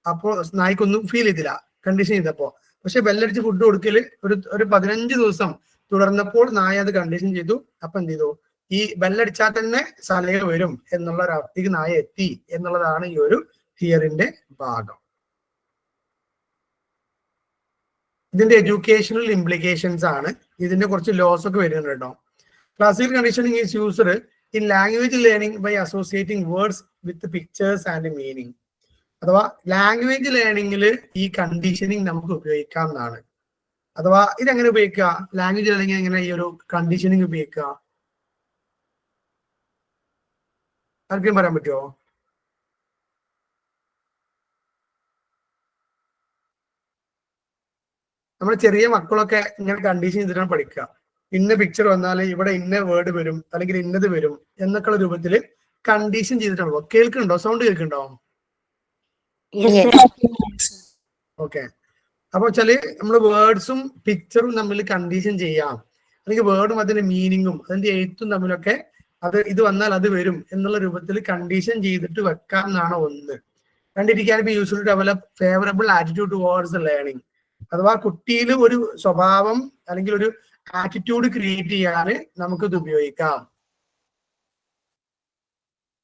അപ്പോൾ നായ്ക്കൊന്നും ഫീൽ ചെയ്തില്ല കണ്ടീഷൻ ചെയ്തപ്പോ. പക്ഷെ ബെല്ലടിച്ച് ഫുഡ് കൊടുക്കല് ഒരു 15 ദിവസം തുടർന്നപ്പോൾ നായ അത് കണ്ടീഷൻ ചെയ്തു. അപ്പൊ എന്ത് ചെയ്തു? ഈ ബെല്ലടിച്ചാൽ തന്നെ സലൈവ വരും എന്നുള്ള ഒരു അവസ്ഥയ്ക്ക് നായ എത്തി എന്നുള്ളതാണ് ഈ ഒരു തിയറിന്റെ ഭാഗം. ഇതിന്റെ എഡ്യൂക്കേഷണൽ ഇംപ്ലിക്കേഷൻസ് ആണ്. ഇതിന്റെ കുറച്ച് ലോസ് ഒക്കെ വരുന്നുണ്ട് കേട്ടോ. Classical conditioning is used in language learning by associating words with pictures and meaning. അഥവാ ലാംഗ്വേജ് ലേണിംഗിൽ ഈ കണ്ടീഷനിങ് നമുക്ക് ഉപയോഗിക്കാം എന്നാണ്. അഥവാ ഇതെങ്ങനെ ഉപയോഗിക്കുക? ലാംഗ്വേജ് ലേണിംഗ് എങ്ങനെ ഈ ഒരു കണ്ടീഷനിങ് ഉപയോഗിക്കുക? ആർക്കും പറയാൻ പറ്റുമോ? നമ്മൾ ചെറിയ മക്കളൊക്കെ ഇങ്ങനെ കണ്ടീഷൻ ചെയ്തിട്ടാണ് പഠിക്കുക. ഇന്ന പിക്ചർ വന്നാൽ ഇവിടെ ഇന്ന വേർഡ് വരും അല്ലെങ്കിൽ ഇന്നത് വരും എന്നൊക്കെയുള്ള രൂപത്തിൽ കണ്ടീഷൻ ചെയ്തിട്ടാണല്ലോ. കേൾക്കുന്നുണ്ടോ? സൗണ്ട് കേൾക്കുന്നുണ്ടോ? ഓക്കെ. അപ്പൊ വെച്ചാല് നമ്മൾ വേർഡ്സും പിക്ചറും തമ്മിൽ കണ്ടീഷൻ ചെയ്യാം, അല്ലെങ്കിൽ വേർഡും അതിന്റെ മീനിങ്ങും അതിന്റെ എഴുത്തും തമ്മിലൊക്കെ ഇത് വന്നാൽ അത് വരും എന്നുള്ള രൂപത്തിൽ കണ്ടീഷൻ ചെയ്തിട്ട് വെക്കാം എന്നാണ് ഒന്ന്. കണ്ടിരിക്കാൻ useful develop favourable attitude towards learning, അഥവാ കുട്ടിയിൽ ഒരു സ്വഭാവം അല്ലെങ്കിൽ ഒരു ആറ്റിറ്റ്യൂഡ് ക്രിയേറ്റ് ചെയ്യാൻ നമുക്കിത് ഉപയോഗിക്കാം.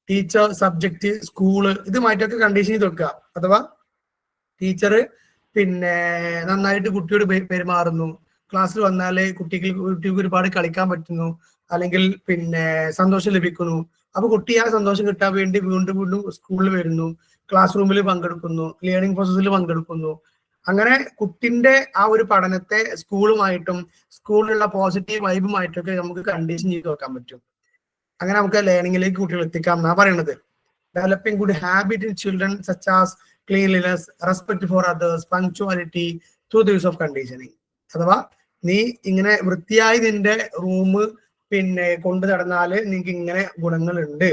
ടീച്ചർ, സബ്ജക്റ്റ്, സ്കൂള് ഇതുമായിട്ടൊക്കെ കണ്ടീഷൻ ചെയ്ത് വെക്കുക. അഥവാ ടീച്ചർ പിന്നെ നന്നായിട്ട് കുട്ടിയോട് പെരുമാറുന്നു, ക്ലാസ്സിൽ വന്നാല് കുട്ടിക്ക് ഒരുപാട് കളിക്കാൻ പറ്റുന്നു, അല്ലെങ്കിൽ പിന്നെ സന്തോഷം ലഭിക്കുന്നു. അപ്പൊ കുട്ടി ആ സന്തോഷം കിട്ടാൻ വേണ്ടി വീണ്ടും വീണ്ടും സ്കൂളിൽ വരുന്നു, ക്ലാസ് റൂമിൽ പങ്കെടുക്കുന്നു, ലേണിംഗ് പ്രോസസ്സിൽ പങ്കെടുക്കുന്നു. അങ്ങനെ കുട്ടിന്റെ ആ ഒരു പഠനത്തെ സ്കൂളുമായിട്ടും സ്കൂളിലുള്ള പോസിറ്റീവ് വൈബുമായിട്ടൊക്കെ നമുക്ക് കണ്ടീഷൻ ചെയ്ത് വെക്കാൻ പറ്റും. അങ്ങനെ നമുക്ക് ലേണിംഗിലേക്ക് കുട്ടികൾ എത്തിക്കാം എന്നാ പറയുന്നത്. Developing good habit in children such as cleanliness, respect for others, punctuality through the use of conditioning. അഥവാ നീ ഇങ്ങനെ വൃത്തിയായി നിന്റെ റൂം പിന്നെ കൊണ്ടു നടന്നാല് നിനക്ക് ഇങ്ങനെ ഗുണങ്ങളുണ്ട്,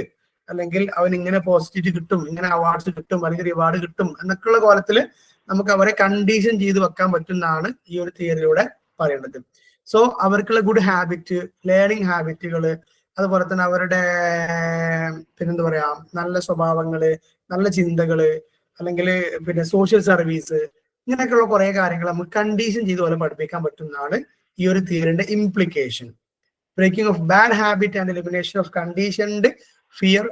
അല്ലെങ്കിൽ അവൻ ഇങ്ങനെ പോസിറ്റീവ് കിട്ടും, ഇങ്ങനെ അവാർഡ്സ് കിട്ടും, അല്ലെങ്കിൽ റിവാർഡ് കിട്ടും എന്നൊക്കെയുള്ള കോലത്തില് നമുക്ക് അവരെ കണ്ടീഷൻ ചെയ്ത് വെക്കാൻ പറ്റുന്നതാണ് ഈ ഒരു തിയറിയിലൂടെ പറയുന്നത്. സോ അവർക്കുള്ള ഗുഡ് ഹാബിറ്റ്, ലേണിംഗ് ഹാബിറ്റുകള്, അതുപോലെ തന്നെ അവരുടെ പിന്നെന്താ പറയാ നല്ല സ്വഭാവങ്ങള്, നല്ല ചിന്തകള്, അല്ലെങ്കിൽ പിന്നെ സോഷ്യൽ സർവീസ്, ഇങ്ങനെയൊക്കെയുള്ള കുറെ കാര്യങ്ങൾ നമുക്ക് കണ്ടീഷൻ ചെയ്ത് പോലെ പഠിപ്പിക്കാൻ പറ്റുന്നതാണ് ഈ ഒരു തിയറിന്റെ implication. Breaking of bad habit and elimination of conditioned fear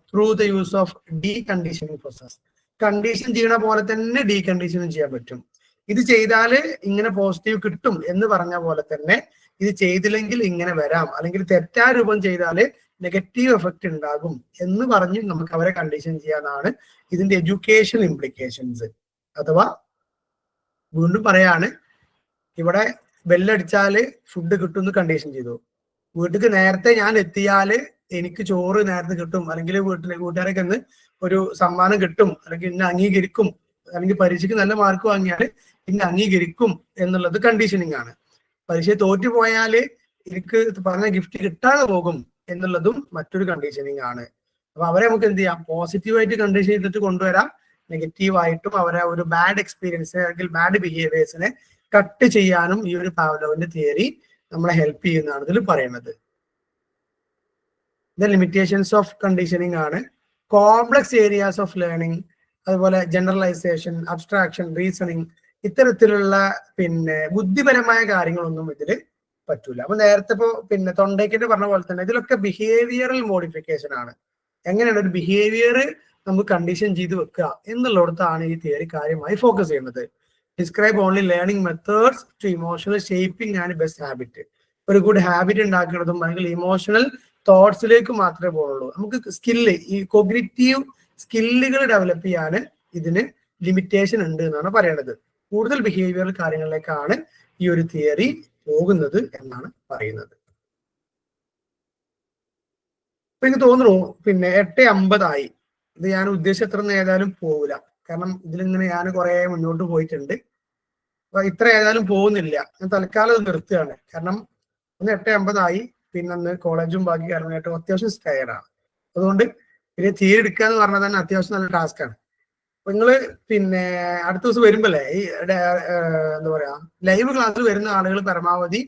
through the use of deconditioning process. Condition ചെയ്യണ പോലെ തന്നെ ഡീകണ്ടീഷനും ചെയ്യാൻ പറ്റും. ഇത് ചെയ്താല് ഇങ്ങനെ പോസിറ്റീവ് കിട്ടും എന്ന് പറഞ്ഞ പോലെ തന്നെ ഇത് ചെയ്തില്ലെങ്കിൽ ഇങ്ങനെ വരാം, അല്ലെങ്കിൽ തെറ്റായ രൂപം ചെയ്താല് നെഗറ്റീവ് എഫക്റ്റ് ഉണ്ടാകും എന്ന് പറഞ്ഞ് നമുക്ക് അവരെ കണ്ടീഷൻ ചെയ്യാനാണ് ഇതിന്റെ എഡ്യൂക്കേഷൻ ഇംപ്ലിക്കേഷൻസ്. അഥവാ വീണ്ടും പറയാണ്, ഇവിടെ ബെല്ലടിച്ചാല് ഫുഡ് കിട്ടും എന്ന് കണ്ടീഷൻ ചെയ്തു. വീട്ടിലേക്ക് നേരത്തെ ഞാൻ എത്തിയാല് എനിക്ക് ചോറ് നേരത്തെ കിട്ടും, അല്ലെങ്കിൽ വീട്ടുകാരൊക്കെ ഒന്ന് ഒരു സമ്മാനം കിട്ടും, അല്ലെങ്കിൽ ഇന്നെ അംഗീകരിക്കും, അല്ലെങ്കിൽ പരീക്ഷയ്ക്ക് നല്ല മാർക്ക് വാങ്ങിയാൽ ഇന്നെ അംഗീകരിക്കും എന്നുള്ളത് കണ്ടീഷനിങ് ആണ്. പരീക്ഷ തോറ്റു പോയാല് എനിക്ക് പറഞ്ഞ ഗിഫ്റ്റ് കിട്ടാതെ പോകും എന്നുള്ളതും മറ്റൊരു കണ്ടീഷനിങ് ആണ്. അപ്പൊ അവരെ നമുക്ക് എന്ത് ചെയ്യാം, പോസിറ്റീവായിട്ട് കണ്ടീഷൻ ചെയ്തിട്ട് കൊണ്ടുവരാം, നെഗറ്റീവായിട്ടും അവരെ ഒരു ബാഡ് എക്സ്പീരിയൻസ് അല്ലെങ്കിൽ ബാഡ് ബിഹേവിയേഴ്സിനെ കട്ട് ചെയ്യാനും ഈ ഒരു പാവ്ലോവിന്റെ തിയറി നമ്മളെ ഹെൽപ്പ് ചെയ്യുന്നതാണ് ഇതിൽ പറയുന്നത്. ദ ലിമിറ്റേഷൻസ് ഓഫ് കണ്ടീഷനിങ് ആണ്. കോംപ്ലക്സ് ഏരിയാസ് ഓഫ് ലേണിംഗ്, അതുപോലെ ജനറലൈസേഷൻ, അബ്സ്ട്രാക്ഷൻ, റീസണിങ്, ഇത്തരത്തിലുള്ള പിന്നെ ബുദ്ധിപരമായ കാര്യങ്ങളൊന്നും ഇതില് പറ്റൂല. അപ്പൊ നേരത്തെ ഇപ്പോ പിന്നെ തൊണ്ടയ്ക്കിന്റെ പറഞ്ഞ പോലെ തന്നെ ഇതിലൊക്കെ ബിഹേവിയറൽ മോഡിഫിക്കേഷൻ ആണ്. എങ്ങനെയാണ് ഒരു ബിഹേവിയർ നമുക്ക് കണ്ടീഷൻ ചെയ്ത് വെക്കുക എന്നുള്ളിടത്താണ് ഈ തിയറി കാര്യമായി ഫോക്കസ് ചെയ്യുന്നത്. Describe only learning methods to emotional shaping and best habit. ഒരു ഗുഡ് ഹാബിറ്റ് ഉണ്ടാക്കുന്നതും അല്ലെങ്കിൽ ഇമോഷണൽ തോട്ട്സിലേക്ക് മാത്രമേ പോകുള്ളൂ. നമുക്ക് സ്കില്ല്, ഈ കോഗ്നിറ്റീവ് സ്കില്ലുകൾ ഡെവലപ്പ് ചെയ്യാൻ ഇതിന് ലിമിറ്റേഷൻ ഉണ്ട് എന്നാണ് പറയുന്നത്. കൂടുതൽ ബിഹേവിയറൽ കാര്യങ്ങളിലേക്കാണ് ഈ ഒരു തിയറി പോകുന്നത് എന്നാണ് പറയുന്നത്. അപ്പൊ എനിക്ക് തോന്നുന്നു പിന്നെ 8:50 ഇത് ഞാൻ ഉദ്ദേശിച്ച എത്ര ഏതായാലും പോവില്ല, കാരണം ഇതിലിങ്ങനെ ഞാൻ കുറെ മുന്നോട്ട് പോയിട്ടുണ്ട്. അപ്പൊ ഇത്ര ഏതായാലും പോകുന്നില്ല, ഞാൻ തൽക്കാലം അത് നിർത്തുകയാണ്. കാരണം ഒന്ന് 8:50 പിന്നെ അന്ന് കോളേജും ബാക്കി കാര്യങ്ങളായിട്ട് അത്യാവശ്യം ടയർഡാണ്. അതുകൊണ്ട് പിന്നെ തിയറി എടുക്കുക എന്ന് പറഞ്ഞാൽ തന്നെ അത്യാവശ്യം നല്ല ടാസ്ക്കാണ്. അപ്പൊ നിങ്ങള് പിന്നെ അടുത്ത ദിവസം വരുമ്പോഴേ ഈ എന്താ പറയാ ലൈവ് ക്ലാസ്സിൽ വരുന്ന ആളുകൾ പരമാവധി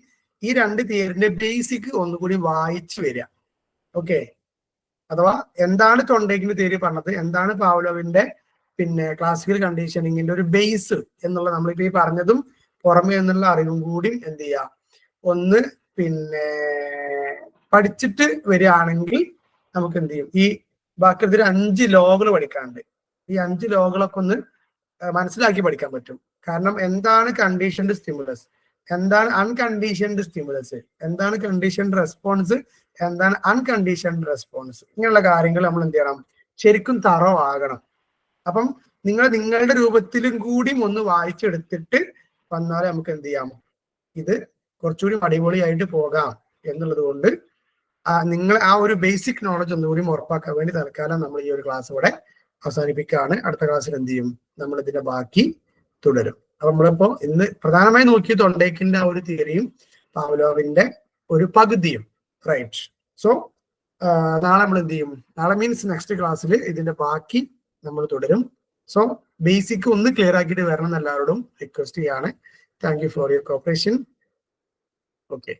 ഈ 2 തിയറിന്റെ ബേസിക് ഒന്നുകൂടി വായിച്ചു വരിക. ഓക്കെ, അഥവാ എന്താണ് തൊണ്ടയ്ക്കിന്റെ തിയറി പറഞ്ഞത്, എന്താണ് പാവ്ലോവിന്റെ പിന്നെ ക്ലാസിക്കൽ കണ്ടീഷനിങ്ങിന്റെ ഒരു ബേസ് എന്നുള്ള നമ്മളിപ്പോ ഈ പറഞ്ഞതും പുറമെ എന്നുള്ള അറിവും കൂടി എന്ത് ചെയ്യുക, ഒന്ന് പിന്നെ പഠിച്ചിട്ട് വരികയാണെങ്കിൽ നമുക്ക് എന്ത് ചെയ്യും, ഈ ബാക്കി 5 ലോകൾ പഠിക്കാനുണ്ട്. ഈ 5 ലോകളൊക്കെ ഒന്ന് മനസ്സിലാക്കി പഠിക്കാൻ പറ്റും. കാരണം എന്താണ് കണ്ടീഷൻഡ് സ്റ്റിമുലസ്, എന്താണ് അൺകണ്ടീഷൻഡ് സ്റ്റിമുലസ്, എന്താണ് കണ്ടീഷൻഡ് റെസ്പോൺസ്, എന്താണ് അൺകണ്ടീഷൻഡ് റെസ്പോൺസ്, ഇങ്ങനെയുള്ള കാര്യങ്ങൾ നമ്മൾ എന്ത് ചെയ്യണം, ശരിക്കും തറവാകണം. അപ്പം നിങ്ങളുടെ രൂപത്തിലും കൂടി ഒന്ന് വായിച്ചെടുത്തിട്ട് വന്നാലേ നമുക്ക് എന്ത് ചെയ്യാം, ഇത് കുറച്ചുകൂടി അടിപൊളിയായിട്ട് പോകാം എന്നുള്ളത് കൊണ്ട് നിങ്ങൾ ആ ഒരു ബേസിക് നോളജ് ഒന്നുകൂടി ഉറപ്പാക്കാൻ വേണ്ടി തൽക്കാലം നമ്മൾ ഈ ഒരു ക്ലാസ് ഇവിടെ അവസാനിപ്പിക്കുകയാണ്. അടുത്ത ക്ലാസ്സിൽ എന്ത് ചെയ്യും, നമ്മൾ ഇതിന്റെ ബാക്കി തുടരും. അപ്പൊ നമ്മളിപ്പോ ഇന്ന് പ്രധാനമായി നോക്കിയ തൊണ്ടയ്ക്കിന്റെ ആ ഒരു തിയറിയും പാവ്ലോവിന്റെ ഒരു പകുതിയും. റൈറ്റ്. സോ നാളെ നമ്മൾ എന്ത് ചെയ്യും? നാളെ മീൻസ് നെക്സ്റ്റ് ക്ലാസ്സിൽ ഇതിന്റെ ബാക്കി നമ്മൾ തുടരും. സോ ബേസിക് ഒന്ന് ക്ലിയർ ആക്കിയിട്ട് വരണം എന്ന് എല്ലാവരോടും റിക്വസ്റ്റ് ചെയ്യാണ്. Thank you for your corporation. Okay.